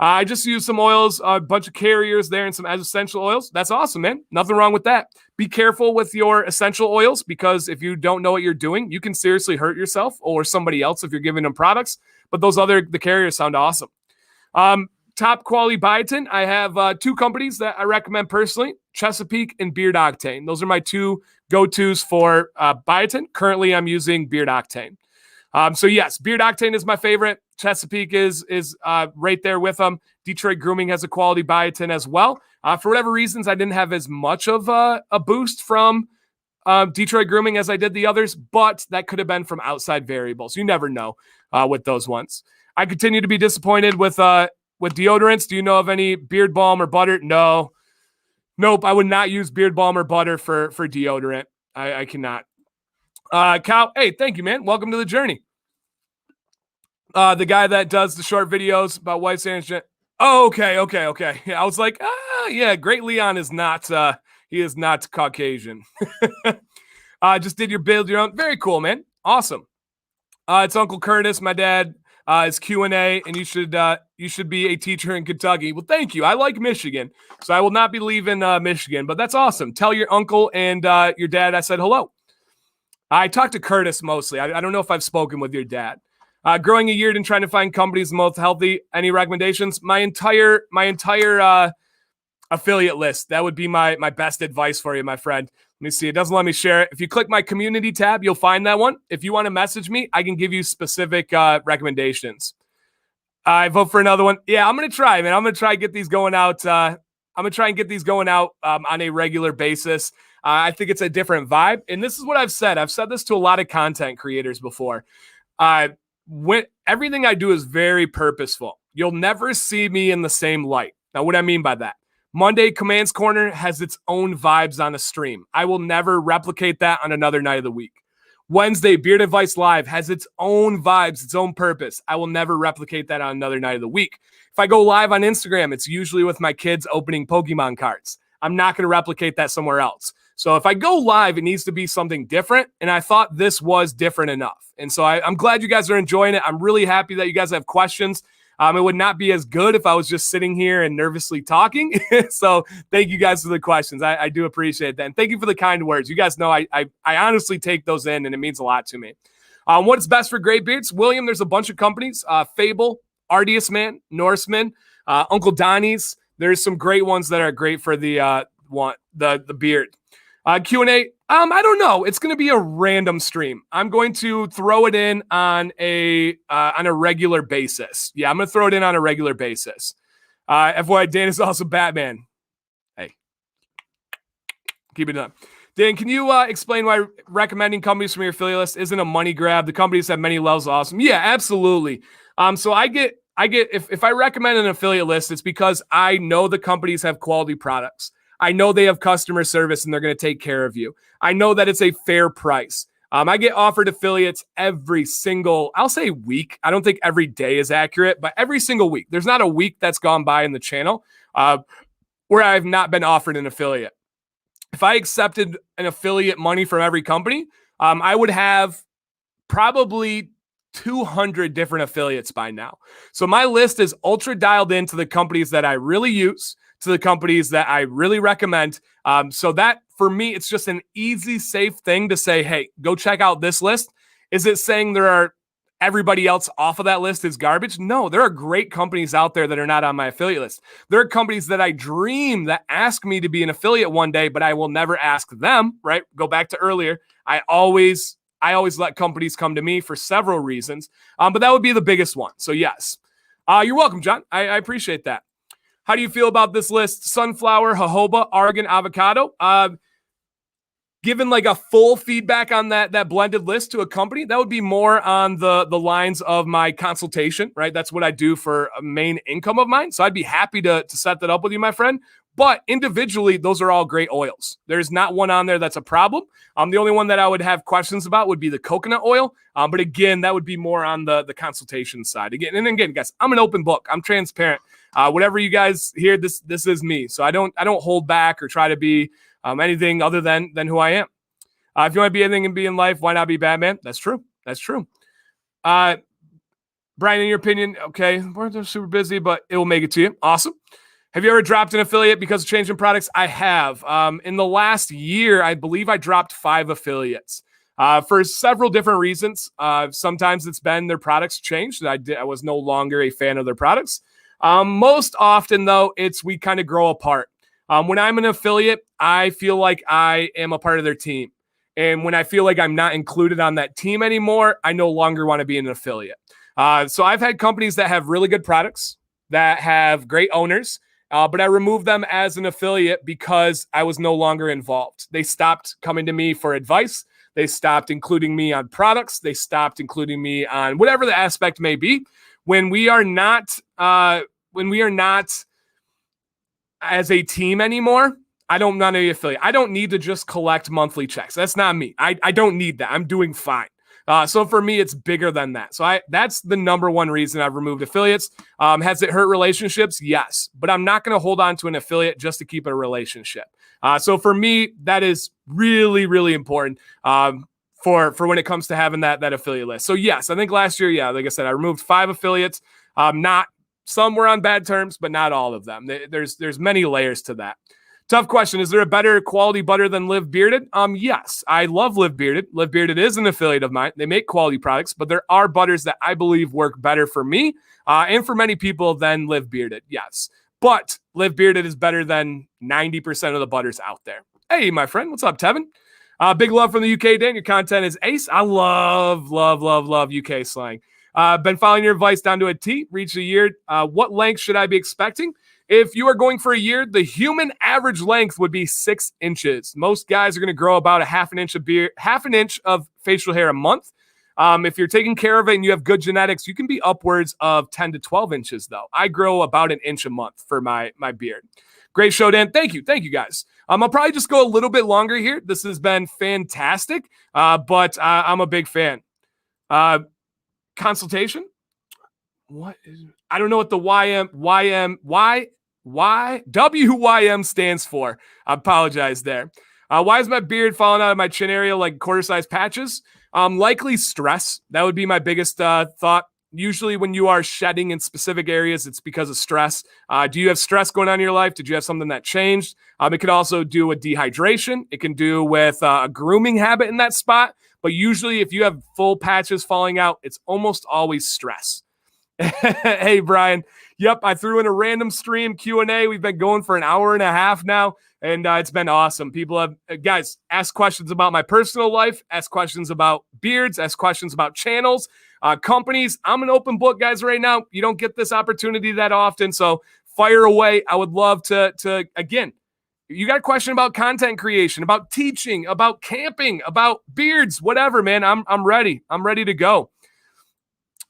I just used some oils, a bunch of carriers there and some essential oils. That's awesome, man. Nothing wrong with that. Be careful with your essential oils because if you don't know what you're doing, you can seriously hurt yourself or somebody else if you're giving them products. But the carriers sound awesome. Top quality biotin. I have 2 companies that I recommend personally, Chesapeake and Beard Octane. Those are my 2 go-tos for biotin. Currently, I'm using Beard Octane. So yes, Beard Octane is my favorite. Chesapeake is right there with them. Detroit Grooming has a quality biotin as well. For whatever reasons, I didn't have as much of a boost from Detroit Grooming as I did the others, but that could have been from outside variables. You never know with those ones. I continue to be disappointed with deodorants. Do you know of any beard balm or butter? No. Nope, I would not use beard balm or butter for deodorant. I cannot. Cal, hey, thank you, man. Welcome to the journey. The guy that does the short videos about white sand. Oh, okay. Yeah, I was like, yeah, Great Leon is not, he is not Caucasian. Just did your build your own. Very cool, man. Awesome. It's Uncle Curtis. My dad is Q&A, and you should be a teacher in Kentucky. Well, thank you. I like Michigan, so I will not be leaving Michigan, but that's awesome. Tell your uncle and your dad I said hello. I talked to Curtis mostly. I don't know if I've spoken with your dad. Growing a year and trying to find companies the most healthy. Any recommendations? My entire affiliate list. That would be my best advice for you, my friend. Let me see. It doesn't let me share it. If you click my community tab, you'll find that one. If you want to message me, I can give you specific recommendations. I vote for another one. Yeah, I'm going to try, man. I'm going to try and get these going out. I'm going to try and get these going out on a regular basis. I think it's a different vibe. And this is what I've said. I've said this to a lot of content creators before. When everything I do is very purposeful. You'll never see me in the same light. Now, what I mean by that? Monday, Commands Corner has its own vibes on a stream. I will never replicate that on another night of the week. Wednesday, Beard Advice Live has its own vibes, its own purpose. I will never replicate that on another night of the week. If I go live on Instagram, it's usually with my kids opening Pokemon cards. I'm not going to replicate that somewhere else. So if I go live, it needs to be something different. And I thought this was different enough. And so I'm glad you guys are enjoying it. I'm really happy that you guys have questions. It would not be as good if I was just sitting here and nervously talking. So thank you guys for the questions. I do appreciate that. And thank you for the kind words. You guys know I honestly take those in, and it means a lot to me. What's best for gray beards? William, there's a bunch of companies. Fable, Artius Man, Norseman, Uncle Donnie's. There's some great ones that are great for the beard. Q&A. I don't know. It's going to be a random stream. I'm going to throw it in on a regular basis. Yeah, I'm going to throw it in on a regular basis. FYI, Dan is also Batman. Hey, keep it up. Dan, can you explain why recommending companies from your affiliate list isn't a money grab? The companies have many levels of awesome. Yeah, absolutely. So I get if I recommend an affiliate list, it's because I know the companies have quality products. I know they have customer service and they're going to take care of you. I know that it's a fair price. I get offered affiliates every single, I'll say week. I don't think every day is accurate, but every single week. There's not a week that's gone by in the channel where I've not been offered an affiliate. If I accepted an affiliate money from every company, I would have probably 200 different affiliates by now. So my list is ultra dialed into the companies that I really use, to the companies that I really recommend. So that for me, it's just an easy, safe thing to say, hey, go check out this list. Is it saying everybody else off of that list is garbage? No, there are great companies out there that are not on my affiliate list. There are companies that I dream that ask me to be an affiliate one day, but I will never ask them, right? Go back to earlier. I always let companies come to me for several reasons, but that would be the biggest one. So yes, you're welcome, John. I appreciate that. How do you feel about this list? Sunflower, jojoba, argan, avocado. Given like a full feedback on that blended list to a company, that would be more on the lines of my consultation, right? That's what I do for a main income of mine. So I'd be happy to set that up with you, my friend. But individually, those are all great oils. There's not one on there that's a problem. The only one that I would have questions about would be the coconut oil. But again, that would be more on the consultation side. Again, guys, I'm an open book. I'm transparent. Whatever you guys hear, this is me. So I don't hold back or try to be anything other than who I am. If you want to be anything and be in life, why not be Batman? That's true. Brian, in your opinion, okay, we're super busy, but it will make it to you. Awesome. Have you ever dropped an affiliate because of changing products? I have. In the last year, I believe I dropped 5 affiliates for several different reasons. Sometimes it's been their products changed. I was no longer a fan of their products. Most often, though, it's we kind of grow apart. When I'm an affiliate, I feel like I am a part of their team. And when I feel like I'm not included on that team anymore, I no longer want to be an affiliate. So I've had companies that have really good products, that have great owners, but I removed them as an affiliate because I was no longer involved. They stopped coming to me for advice. They stopped including me on products. They stopped including me on whatever the aspect may be. When we are not as a team anymore, I don't want to be affiliate. I don't need to just collect monthly checks. That's not me. I don't need that. I'm doing fine. So for me, it's bigger than that. So that's the number one reason I've removed affiliates. Has it hurt relationships? Yes. But I'm not going to hold on to an affiliate just to keep a relationship. So for me, that is really, really important for when it comes to having that affiliate list. So yes, I think last year, like I said, I removed 5 affiliates. Not some were on bad terms, but not all of them. There's many layers to that. Tough question. Is there a better quality butter than Live Bearded? Yes, I love Live Bearded. Live Bearded is an affiliate of mine. They make quality products, but there are butters that I believe work better for me and for many people than Live Bearded. Yes, but Live Bearded is better than 90% of the butters out there. Hey, my friend, what's up, Tevin? Big love from the UK, Dan. Your content is ace. I love UK slang. Been following your advice down to a T. Reached a year. What length should I be expecting? If you are going for a year, the human average length would be 6 inches. Most guys are going to grow about half an inch of facial hair a month. If you're taking care of it and you have good genetics, you can be upwards of 10 to 12 inches, though. I grow about an inch a month for my beard. Great show, Dan. Thank you, guys. I'll probably just go a little bit longer here. This has been fantastic, but I'm a big fan. Consultation? What is? I don't know what the WYM stands for. I apologize there. Why is my beard falling out of my chin area like quarter-sized patches? Likely stress. That would be my biggest thought. Usually when you are shedding in specific areas, it's because of stress. Do you have stress going on in your life? Did you have something that changed? It could also do with dehydration. It can do with a grooming habit in that spot. But usually if you have full patches falling out, it's almost always stress. Hey, Brian. Yep, I threw in a random stream Q&A. We've been going for an hour and a half now, and it's been awesome. People have, guys, ask questions about my personal life, ask questions about beards, ask questions about channels, companies. I'm an open book, guys, right now. You don't get this opportunity that often, so fire away. I would love to again, you got a question about content creation, about teaching, about camping, about beards, whatever, man. I'm ready. I'm ready to go.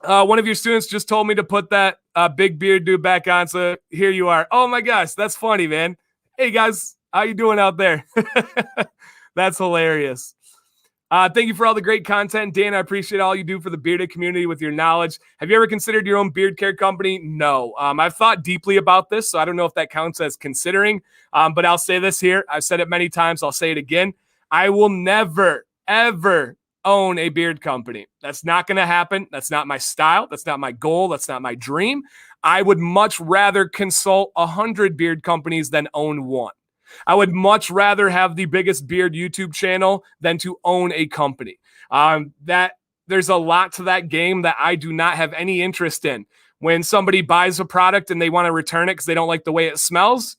One of your students just told me to put that big beard dude back on, so here you are. Oh my gosh, that's funny, man. Hey guys, how you doing out there? That's hilarious. Thank you for all the great content, Dan. I appreciate all you do for the bearded community with your knowledge. Have you ever considered your own beard care company? No. I've thought deeply about this, so I don't know if that counts as considering, but I'll say this here. I've said it many times. I'll say it again. I will never, ever own a beard company. That's not going to happen. That's not my style. That's not my goal. That's not my dream. I would much rather consult 100 beard companies than own one. I would much rather have the biggest beard YouTube channel than to own a company. That there's a lot to that game that I do not have any interest in. When somebody buys a product and they want to return it because they don't like the way it smells,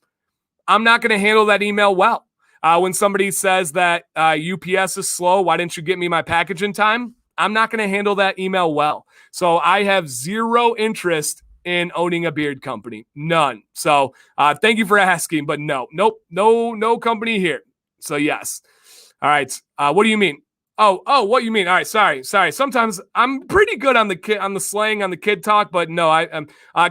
I'm not going to handle that email well. When somebody says that UPS is slow, why didn't you get me my package in time? I'm not going to handle that email well. So I have zero interest in owning a beard company. None. So thank you for asking, but no company here. So yes. All right. What do you mean? Oh, what you mean? All right. Sorry. Sometimes I'm pretty good on the slang, on the kid talk, but no,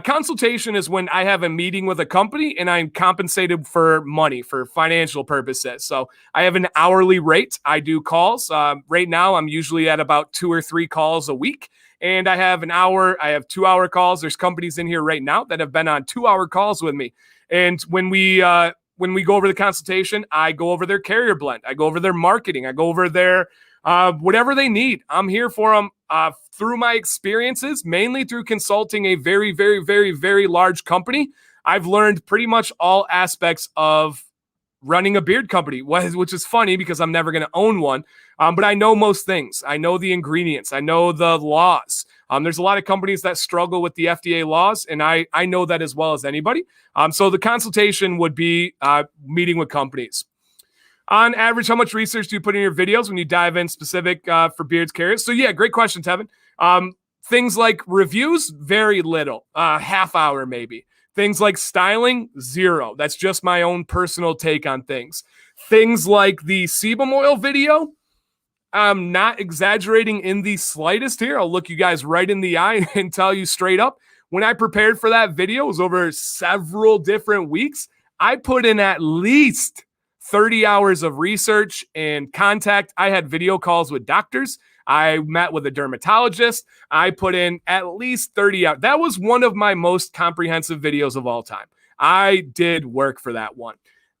consultation is when I have a meeting with a company and I'm compensated for money for financial purposes. So I have an hourly rate. I do calls. Right now I'm usually at about 2 or 3 calls a week. And I have an hour, I have 2-hour calls. There's companies in here right now that have been on 2-hour calls with me. And when we go over the consultation, I go over their carrier blend. I go over their marketing. I go over their whatever they need. I'm here for them through my experiences, mainly through consulting a very, very, very, very large company. I've learned pretty much all aspects of running a beard company, which is funny because I'm never going to own one. But I know most things. I know the ingredients. I know the laws. There's a lot of companies that struggle with the FDA laws, and I know that as well as anybody. So the consultation would be meeting with companies. On average, how much research do you put in your videos when you dive in specific for beards carriers? So yeah, great question, Tevin. Things like reviews, very little, half hour maybe. Things like styling, 0. That's just my own personal take on things. Things like the sebum oil video, I'm not exaggerating in the slightest here. I'll look you guys right in the eye and tell you straight up. When I prepared for that video, it was over several different weeks. I put in at least 30 hours of research and contact. I had video calls with doctors. I met with a dermatologist. I put in at least 30 hours. That was one of my most comprehensive videos of all time. I did work for that one.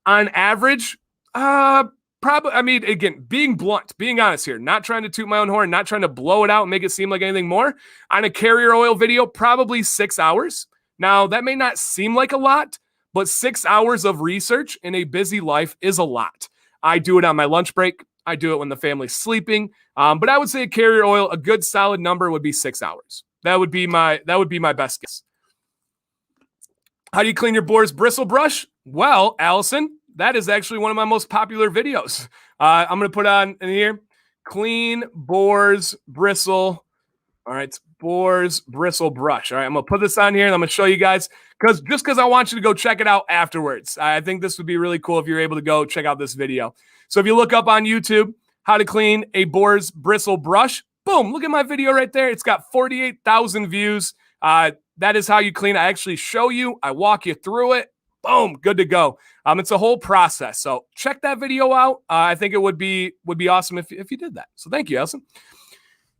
On average, probably, I mean, again, being blunt, being honest here, not trying to toot my own horn, not trying to blow it out and make it seem like anything more. On a carrier oil video, probably 6 hours. Now, that may not seem like a lot, but 6 hours of research in a busy life is a lot. I do it on my lunch break. I do it when the family's sleeping. But I would say a carrier oil, a good solid number would be 6 hours. That would be my best guess. How do you clean your boar's bristle brush? Well, Allison, that is actually one of my most popular videos. I'm going to put on in here, clean boar's bristle. All right, it's boar's bristle brush. All right, I'm going to put this on here and I'm going to show you guys because I want you to go check it out afterwards. I think this would be really cool if you're able to go check out this video. So if you look up on YouTube, how to clean a boar's bristle brush, boom, look at my video right there. It's got 48,000 views. That is how you clean. I actually show you. I walk you through it. Boom, good to go. It's a whole process. So check that video out. I think it would be awesome if you did that. So thank you, Elson.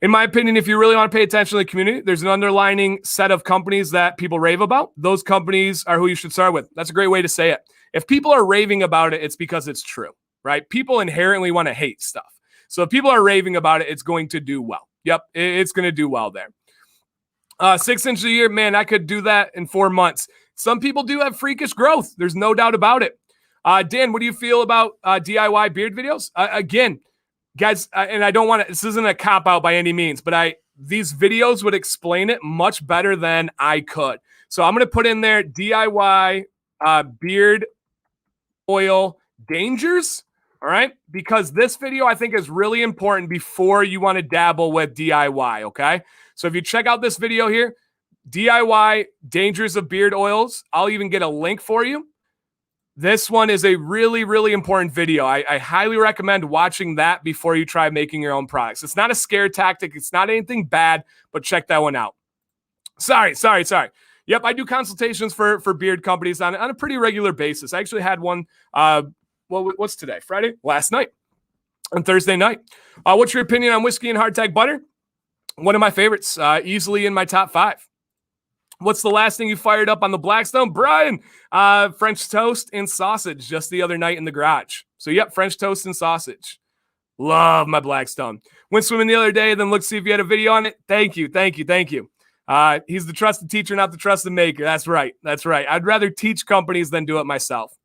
In my opinion, if you really want to pay attention to the community, there's an underlining set of companies that people rave about. Those companies are who you should start with. That's a great way to say it. If people are raving about it, it's because it's true, right? People inherently want to hate stuff. So if people are raving about it, it's going to do well. Yep, it's going to do well there. 6 inches a year, man, I could do that in 4 months. Some people do have freakish growth. There's no doubt about it. Dan, what do you feel about DIY beard videos? Again, guys, and I don't want to, this isn't a cop-out by any means, but these videos would explain it much better than I could. So I'm going to put in there DIY beard oil dangers, all right? Because this video, I think, is really important before you want to dabble with DIY, okay? So if you check out this video here, DIY dangers of beard oils, I'll even get a link for you. This one is a really, really important video. I highly recommend watching that before you try making your own products. It's not a scare tactic. It's not anything bad, but check that one out. Sorry. Yep, I do consultations for beard companies on a pretty regular basis. I actually had one, what's today? Friday? Last night. On Thursday night. What's your opinion on whiskey and hardtack butter? One of my favorites, easily in my top 5. What's the last thing you fired up on the Blackstone? Brian, French toast and sausage just the other night in the garage. So, yep, French toast and sausage. Love my Blackstone. Went swimming the other day, then looked to see if you had a video on it. Thank you. He's the trusted teacher, not the trusted maker. That's right. I'd rather teach companies than do it myself.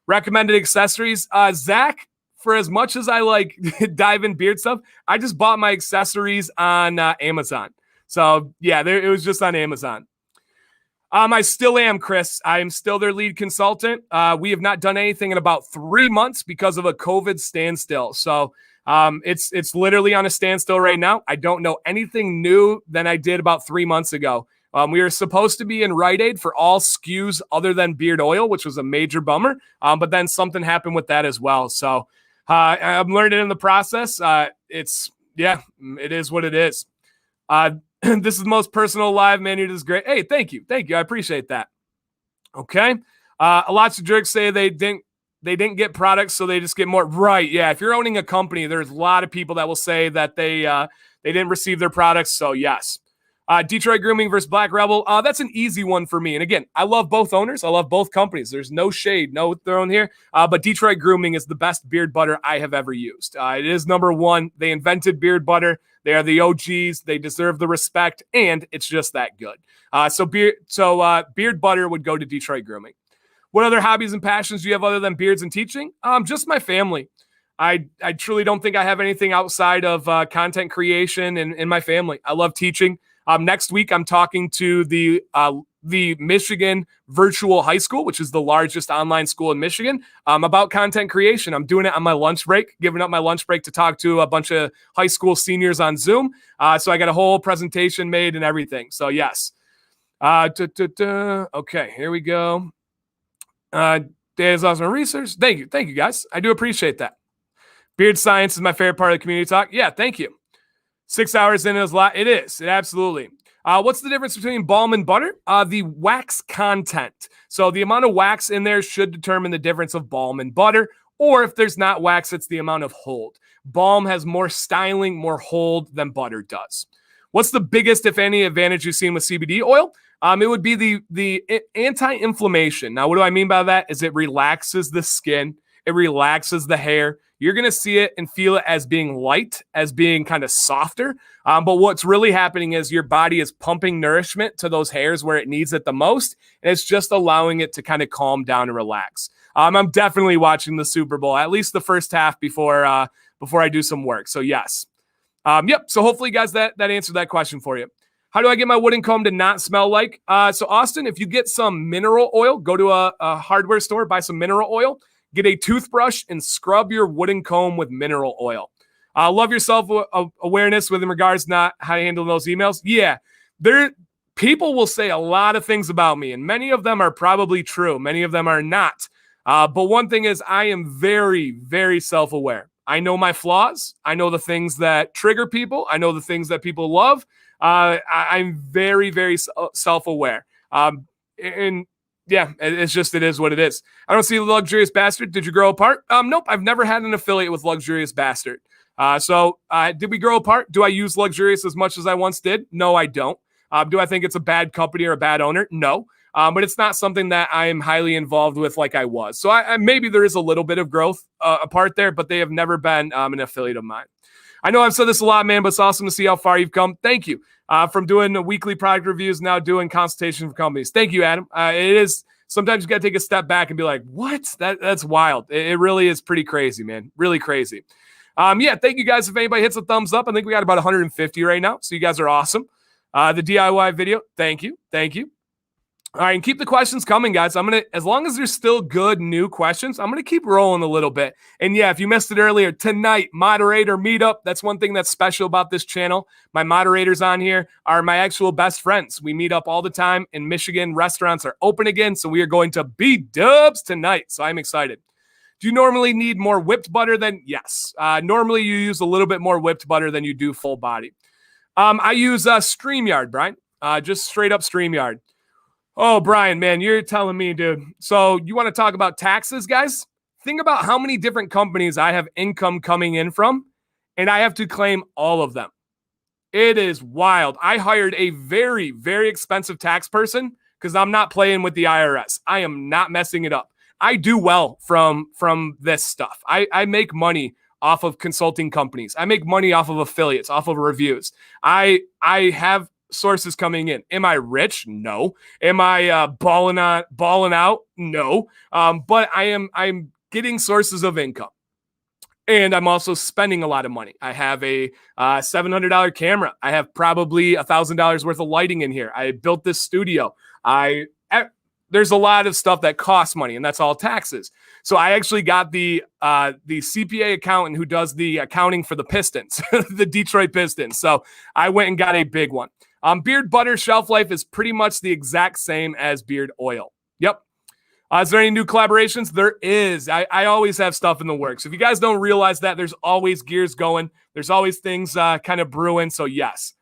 Recommended accessories. Zach, for as much as I like dive in beard stuff, I just bought my accessories on Amazon. So, yeah, it was just on Amazon. I still am, Chris. I am still their lead consultant. We have not done anything in about 3 months because of a COVID standstill. So it's literally on a standstill right now. I don't know anything new than I did about 3 months ago. We were supposed to be in Rite Aid for all SKUs other than beard oil, which was a major bummer. But then something happened with that as well. So I'm learning in the process. It is what it is. This is the most personal live, man. It is great. Hey, thank you. I appreciate that. Okay. Lots of jerks say they didn't get products, so they just get more. Right. Yeah. If you're owning a company, there's a lot of people that will say that they didn't receive their products. So yes. Detroit Grooming versus Black Rubble. That's an easy one for me. And again, I love both owners. I love both companies. There's no shade, no thrown here. But Detroit Grooming is the best beard butter I have ever used. It is number one. They invented beard butter. They are the OGs. They deserve the respect, and it's just that good. So beard butter would go to Detroit Grooming. What other hobbies and passions do you have other than beards and teaching? Just my family. I truly don't think I have anything outside of content creation and my family. I love teaching. Next week, I'm talking to the Michigan Virtual High School, which is the largest online school in Michigan, about content creation. I'm doing it on my lunch break, giving up my lunch break to talk to a bunch of high school seniors on Zoom. So I got a whole presentation made and everything. So yes. Okay, here we go. Data's awesome research. Thank you, guys. I do appreciate that. Beard science is my favorite part of the community talk. Yeah, thank you. 6 hours in is a lot. It is. It absolutely. What's the difference between balm and butter? The wax content. So the amount of wax in there should determine the difference of balm and butter. Or if there's not wax, it's the amount of hold. Balm has more styling, more hold than butter does. What's the biggest, if any, advantage you've seen with CBD oil? It would be the anti-inflammation. Now, what do I mean by that? Is it relaxes the skin. It relaxes the hair. You're going to see it and feel it as being light, as being kind of softer. But what's really happening is your body is pumping nourishment to those hairs where it needs it the most. And it's just allowing it to kind of calm down and relax. I'm definitely watching the Super Bowl, at least the first half before I do some work. So yes. Yep. So hopefully, guys, that answered that question for you. How do I get my wooden comb to not smell like? So Austin, if you get some mineral oil, go to a hardware store, buy some mineral oil, get a toothbrush, and scrub your wooden comb with mineral oil. Love your self-awareness with in regards to not how to handle those emails. Yeah, people will say a lot of things about me, and many of them are probably true. Many of them are not. But one thing is I am very, very self-aware. I know my flaws. I know the things that trigger people. I know the things that people love. I'm very, very self-aware. And yeah, it is what it is. I don't see the Luxurious Bastard. Did you grow apart? Nope. I've never had an affiliate with Luxurious Bastard. So did we grow apart? Do I use Luxurious as much as I once did? No, I don't. Do I think it's a bad company or a bad owner? No. But it's not something that I am highly involved with like I was. So I maybe there is a little bit of growth apart there, but they have never been an affiliate of mine. I know I've said this a lot, man, but it's awesome to see how far you've come. Thank you. From doing the weekly product reviews, now doing consultation for companies. Thank you, Adam. It is sometimes you got to take a step back and be like, what? That's wild. It really is pretty crazy, man. Really crazy. Yeah, thank you guys. If anybody hits a thumbs up, I think we got about 150 right now. So you guys are awesome. The DIY video, thank you. Thank you. All right, and keep the questions coming, guys. As long as there's still good new questions, I'm going to keep rolling a little bit. And yeah, if you missed it earlier, tonight, moderator meetup. That's one thing that's special about this channel. My moderators on here are my actual best friends. We meet up all the time in Michigan. Restaurants are open again, so we are going to B-dubs tonight. So I'm excited. Do you normally need more whipped butter than? Yes. Normally you use a little bit more whipped butter than you do full body. I use StreamYard, Brian. Just straight up StreamYard. Oh, Brian, man, you're telling me, dude. So you want to talk about taxes, guys? Think about how many different companies I have income coming in from, and I have to claim all of them. It is wild. I hired a very, very expensive tax person because I'm not playing with the IRS. I am not messing it up. I do well from this stuff. I make money off of consulting companies. I make money off of affiliates, off of reviews. I have sources coming in. Am I rich? No. Am I balling out? No. But I'm getting sources of income. And I'm also spending a lot of money. I have a $700 camera. I have probably $1,000 worth of lighting in here. I built this studio. There's a lot of stuff that costs money, and that's all taxes. So I actually got the CPA accountant who does the accounting for the Pistons, the Detroit Pistons. So I went and got a big one. Beard butter shelf life is pretty much the exact same as beard oil. Yep. Is there any new collaborations? There is. I always have stuff in the works. If you guys don't realize that, there's always gears going. There's always things kind of brewing. So yes.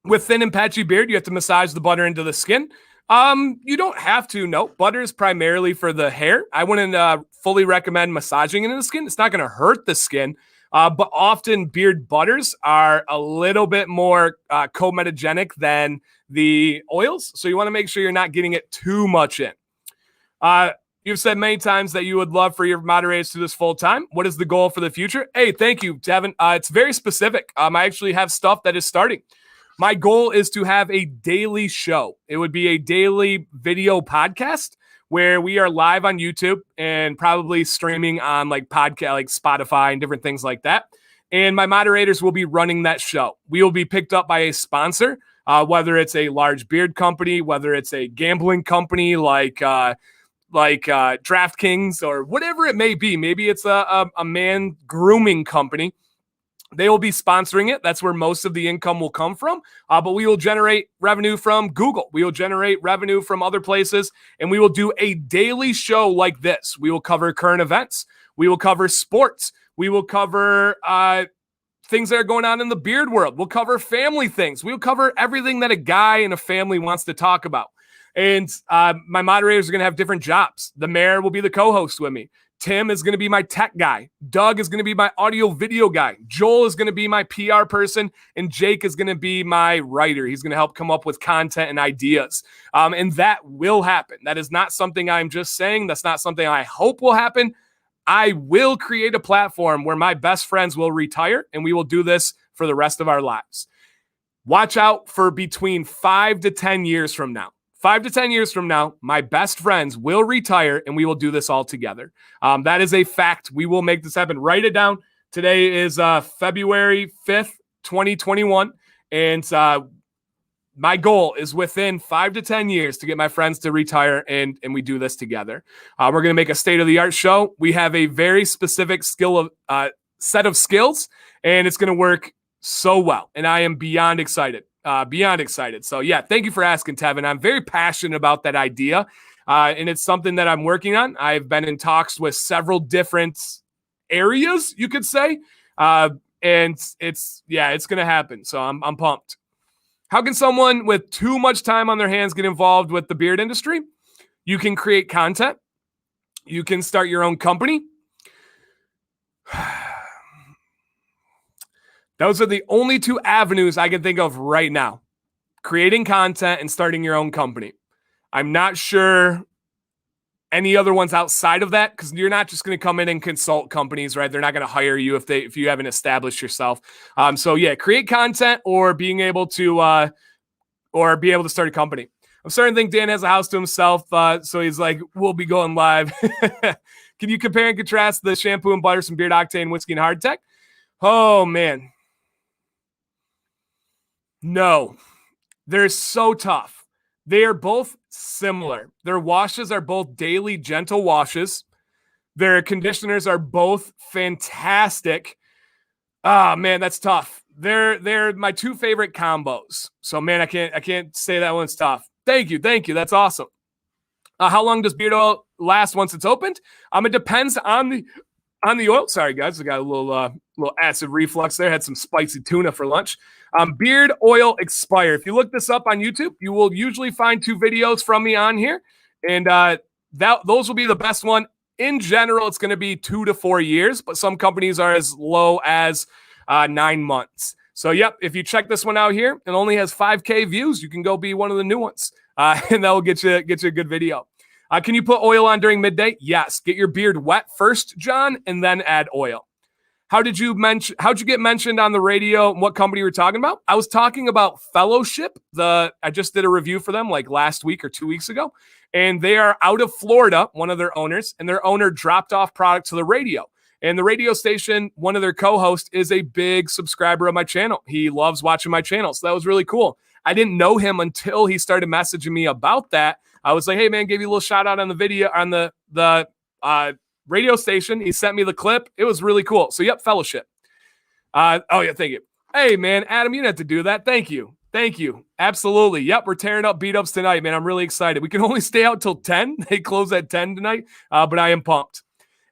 With thin and patchy beard, you have to massage the butter into the skin. You don't have to. No, butter is primarily for the hair. I wouldn't fully recommend massaging into the skin. It's not going to hurt the skin. But often beard butters are a little bit more comedogenic than the oils. So you want to make sure you're not getting it too much in. You've said many times that you would love for your moderators to do this full time. What is the goal for the future? Hey, thank you, Devin. It's very specific. I actually have stuff that is starting. My goal is to have a daily show. It would be a daily video podcast where we are live on YouTube and probably streaming on like podcast, like Spotify and different things like that. And my moderators will be running that show. We will be picked up by a sponsor, whether it's a large beard company, whether it's a gambling company like DraftKings or whatever it may be. Maybe it's a man grooming company. They will be sponsoring it. That's where most of the income will come from. But we will generate revenue from Google. We will generate revenue from other places. And we will do a daily show like this. We will cover current events. We will cover sports. We will cover things that are going on in the beard world. We'll cover family things. We'll cover everything that a guy in a family wants to talk about. And my moderators are going to have different jobs. The mayor will be the co-host with me. Tim is going to be my tech guy. Doug is going to be my audio video guy. Joel is going to be my PR person. And Jake is going to be my writer. He's going to help come up with content and ideas. And that will happen. That is not something I'm just saying. That's not something I hope will happen. I will create a platform where my best friends will retire, and we will do this for the rest of our lives. Watch out for between 5 to 10 years from now. 5 to 10 years from now, my best friends will retire, and we will do this all together. That is a fact. We will make this happen. Write it down. Today is February 5th, 2021, and my goal is within 5 to 10 years to get my friends to retire, and we do this together. We're going to make a state-of-the-art show. We have a very specific set of skills, and it's going to work so well, and I am beyond excited. So yeah, thank you for asking, Tevin. I'm very passionate about that idea, and it's something that I'm working on. I've been in talks with several different areas, you could say, and it's going to happen. So I'm pumped. How can someone with too much time on their hands get involved with the beard industry? You can create content. You can start your own company. Those are the only two avenues I can think of right now. Creating content and starting your own company. I'm not sure any other ones outside of that, because you're not just going to come in and consult companies, right? They're not going to hire you if you haven't established yourself. So yeah, create content or being able to start a company. I'm starting to think Dan has a house to himself, so he's like, we'll be going live. Can you compare and contrast the shampoo and butter, some Beard Octane, whiskey, and Hardtack? Oh man. No, they're so tough. They are both similar. Their washes are both daily gentle washes. Their conditioners are both fantastic. Ah, man, that's tough. They're my two favorite combos. So man, I can't say that one's tough. Thank you. That's awesome. How long does beard oil last once it's opened? It depends on the oil. Sorry guys, I got a little acid reflux there. Had some spicy tuna for lunch. Beard oil expire. If you look this up on YouTube, you will usually find 2 videos from me on here, and those will be the best one. In general, it's going to be 2 to 4 years, but some companies are as low as 9 months. So, yep, if you check this one out here, it only has 5K views. You can go be one of the new ones, and that will get you a good video. Can you put oil on during midday? Yes. Get your beard wet first, John, and then add oil. How'd you get mentioned on the radio? What company you were talking about? I was talking about Fellowship. I just did a review for them like last week or 2 weeks ago, and they are out of Florida, one of their owners, and their owner dropped off product to the radio. And the radio station, one of their co-hosts, is a big subscriber of my channel. He loves watching my channel, so that was really cool. I didn't know him until he started messaging me about that. I was like, hey man, gave you a little shout out on the video on the radio station. He sent me the clip. It was really cool. So yep, Fellowship. Oh yeah, thank you. Hey man, Adam, you didn't have to do that. Thank you. Absolutely. Yep, we're tearing up beat ups tonight, man. I'm really excited. We can only stay out till 10. They close at 10 tonight, but I am pumped.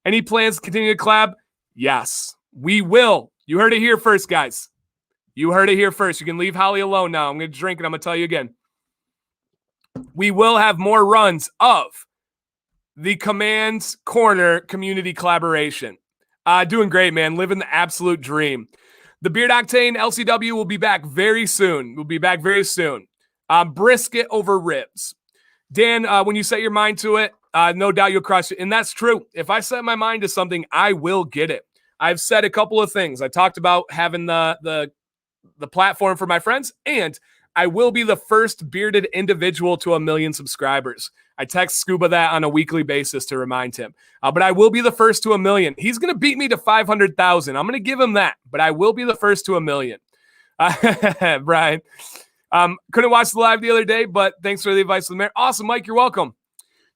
Any plans to continue to collab? Yes, we will. You heard it here first, guys. You heard it here first. You can leave Holly alone now. I'm going to drink and I'm going to tell you again. We will have more runs of the Commands Corner community collaboration. Doing great, man. Living the absolute dream. The Beard Octane LCW will be back very soon. Brisket over ribs. Dan, when you set your mind to it, no doubt you'll crush it. And that's true. If I set my mind to something, I will get it. I've said a couple of things. I talked about having the platform for my friends, and I will be the first bearded individual to 1 million subscribers. I text Scuba that on a weekly basis to remind him. But I will be the first to 1 million. He's going to beat me to 500,000. I'm going to give him that, but I will be the first to 1 million. Brian, couldn't watch the live the other day, but thanks for the advice of the mayor. Awesome, Mike. You're welcome.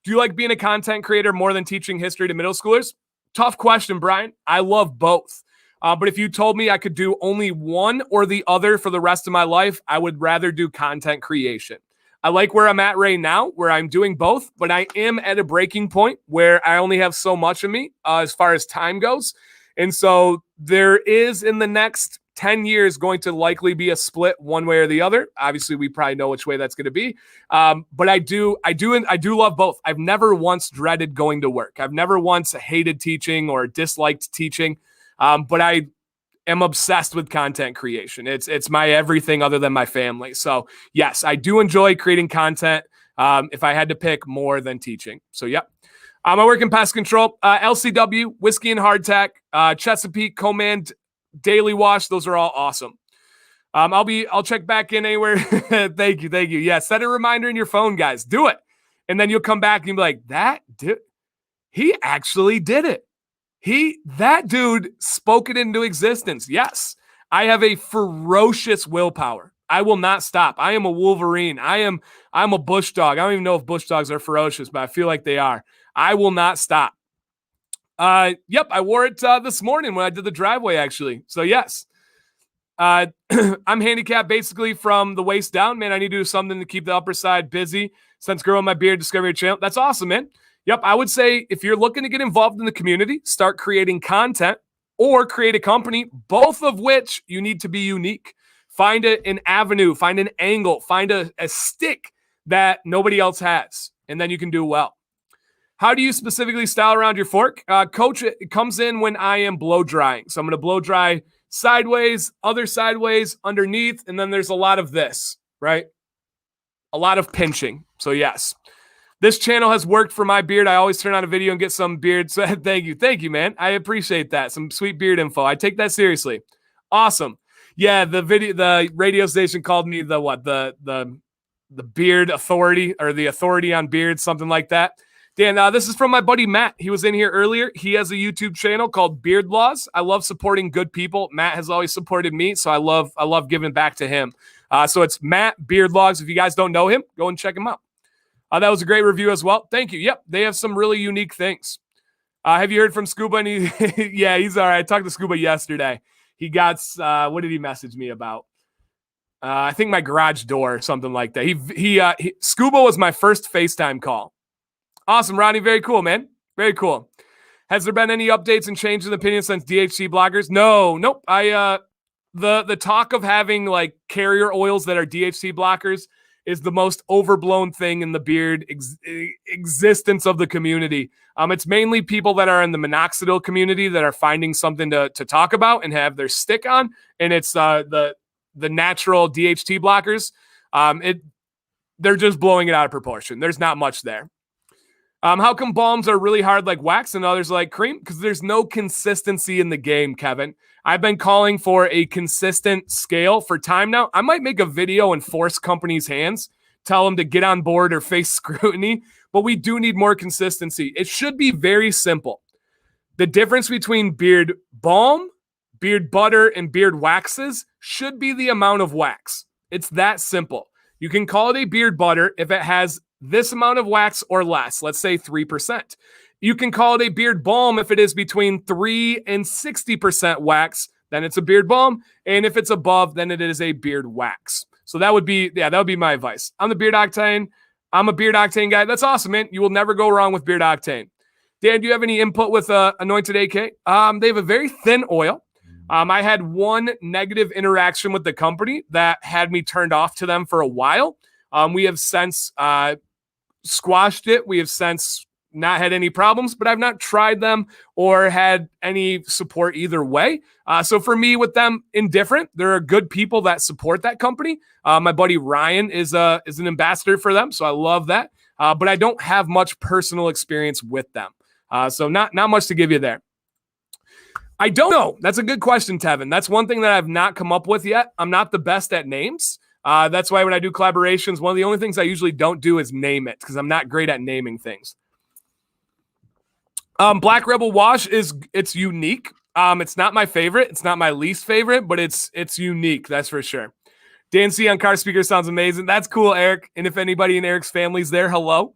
Do you like being a content creator more than teaching history to middle schoolers? Tough question, Brian. I love both. But if you told me I could do only one or the other for the rest of my life, I would rather do content creation. I like where I'm at right now, where I'm doing both, but I am at a breaking point where I only have so much of me as far as time goes. And so there is, in the next 10 years going to likely be a split one way or the other. Obviously, we probably know which way that's going to be. But I do love both. I've never once dreaded going to work. I've never once hated teaching or disliked teaching. But I am obsessed with content creation. It's my everything other than my family. So yes, I do enjoy creating content. If I had to pick more than teaching. So yep. I work in pest control, LCW, Whiskey and Hardtack, Chesapeake, Command, Daily Wash. Those are all awesome. I'll check back in anywhere. Thank you. Yeah, set a reminder in your phone, guys. Do it. And then you'll come back and you'll be like, he actually did it. That dude spoke it into existence. Yes, I have a ferocious willpower. I will not stop. I am a Wolverine. I'm a bush dog. I don't even know if bush dogs are ferocious, but I feel like they are. I will not stop. Yep, I wore it this morning when I did the driveway, actually. So yes, I'm handicapped basically from the waist down. Man, I need to do something to keep the upper side busy since growing my beard, discovering a channel. That's awesome, man. Yep, I would say if you're looking to get involved in the community, start creating content or create a company, both of which you need to be unique. Find an avenue, find an angle, find a stick that nobody else has, and then you can do well. How do you specifically style around your fork? Coach, it comes in when I am blow drying. So I'm going to blow dry sideways, other sideways, underneath, and then there's a lot of this, right? A lot of pinching. So yes, this channel has worked for my beard. I always turn on a video and get some beard. So thank you, man. I appreciate that. Some sweet beard info. I take that seriously. Awesome. Yeah, the radio station called me the beard authority or the authority on beards, something like that. Dan, this is from my buddy Matt. He was in here earlier. He has a YouTube channel called Beard Laws. I love supporting good people. Matt has always supported me, so I love giving back to him. So it's Matt Beard Laws. If you guys don't know him, go and check him out. That was a great review as well. Thank you. Yep, they have some really unique things. Have you heard from Scuba? And yeah, he's all right. I talked to Scuba yesterday. He got, what did he message me about? I think my garage door or something like that. Scuba was my first FaceTime call. Awesome, Ronnie. Very cool, man. Very cool. Has there been any updates and changes in opinion since DHC bloggers? Nope. The talk of having like carrier oils that are DHC blockers is the most overblown thing in the beard existence of the community. It's mainly people that are in the minoxidil community that are finding something to talk about and have their stick on, and it's the natural DHT blockers. They're just blowing it out of proportion. There's not much there. How come balms are really hard like wax and others like cream? Because there's no consistency in the game, Kevin. I've been calling for a consistent scale for time now. I might make a video and force companies' hands, tell them to get on board or face scrutiny, but we do need more consistency. It should be very simple. The difference between beard balm, beard butter, and beard waxes should be the amount of wax. It's that simple. You can call it a beard butter if it has this amount of wax or less, let's say 3%. You can call it a beard balm if it is between 3 and 60% wax, then it's a beard balm. And if it's above, then it is a beard wax. So that would be my advice. I'm a Beard Octane guy. That's awesome, man. You will never go wrong with Beard Octane. Dan, do you have any input with Anointed AK? They have a very thin oil. I had one negative interaction with the company that had me turned off to them for a while. We have since squashed it. We have since not had any problems, but I've not tried them or had any support either way. So for me with them, indifferent. There are good people that support that company. My buddy Ryan is an ambassador for them. So I love that. But I don't have much personal experience with them. So not much to give you there. I don't know. That's a good question, Tevin. That's one thing that I've not come up with yet. I'm not the best at names. That's why when I do collaborations, one of the only things I usually don't do is name it because I'm not great at naming things. Black Rebel Wash it's unique. It's not my favorite. It's not my least favorite, but it's unique. That's for sure. Dan C on car speaker sounds amazing. That's cool, Eric. And if anybody in Eric's family's there, hello.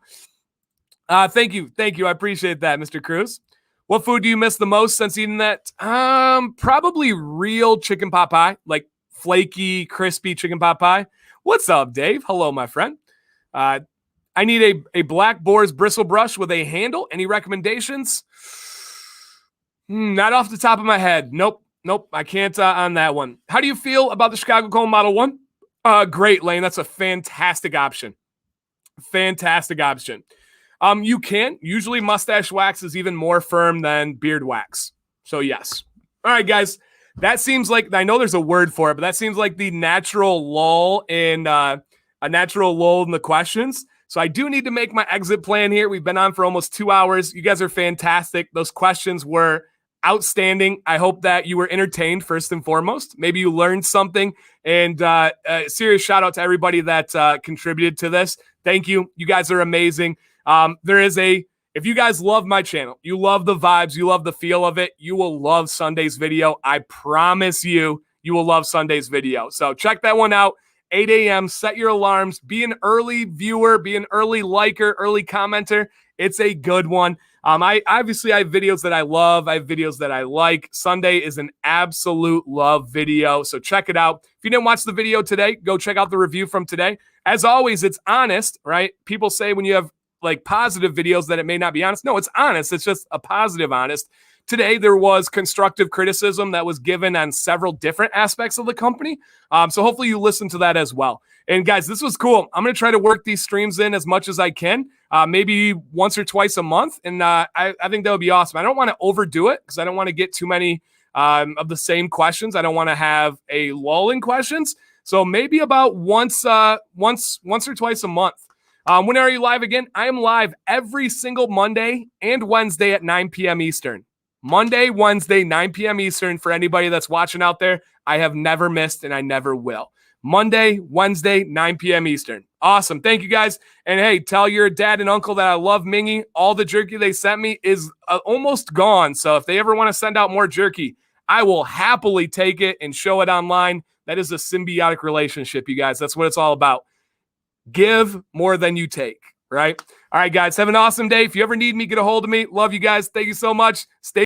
Thank you. I appreciate that, Mr. Cruz. What food do you miss the most since eating that? Probably real chicken pot pie, like flaky, crispy chicken pot pie. What's up, Dave? Hello, my friend. I need a Black Boar's bristle brush with a handle. Any recommendations? Not off the top of my head. Nope. Nope, I can't on that one. How do you feel about the Chicago Cone Model 1? Great, Lane. That's a fantastic option. Fantastic option. You can. Usually mustache wax is even more firm than beard wax. So yes. All right, guys. That seems like, I know there's a word for it, but that seems like the natural lull in a natural lull in the questions. So I do need to make my exit plan here. We've been on for almost 2 hours. You guys are fantastic. Those questions were outstanding. I hope that you were entertained first and foremost. Maybe you learned something. And a serious shout out to everybody that contributed to this. Thank you. You guys are amazing. If you guys love my channel, you love the vibes, you love the feel of it, you will love Sunday's video. I promise you, you will love Sunday's video. So check that one out. 8 a.m. Set your alarms. Be an early viewer. Be an early liker, early commenter. It's a good one. I have videos that I love. I have videos that I like. Sunday is an absolute love video. So check it out. If you didn't watch the video today, go check out the review from today. As always, it's honest, right? People say when you have like positive videos that it may not be honest. No, it's honest. It's just a positive honest. Today, there was constructive criticism that was given on several different aspects of the company. So hopefully you listen to that as well. And guys, this was cool. I'm going to try to work these streams in as much as I can, maybe once or twice a month. And I think that would be awesome. I don't want to overdo it because I don't want to get too many of the same questions. I don't want to have a lull in questions. So maybe about once or twice a month. When are you live again? I am live every single Monday and Wednesday at 9 p.m. Eastern. Monday, Wednesday, 9 p.m. Eastern. For anybody that's watching out there, I have never missed and I never will. Monday, Wednesday, 9 p.m. Eastern. Awesome. Thank you, guys. And hey, tell your dad and uncle that I love Mingy. All the jerky they sent me is almost gone. So if they ever want to send out more jerky, I will happily take it and show it online. That is a symbiotic relationship, you guys. That's what it's all about. Give more than you take, right? All right, guys, have an awesome day. If you ever need me, get a hold of me. Love you guys. Thank you so much. Stay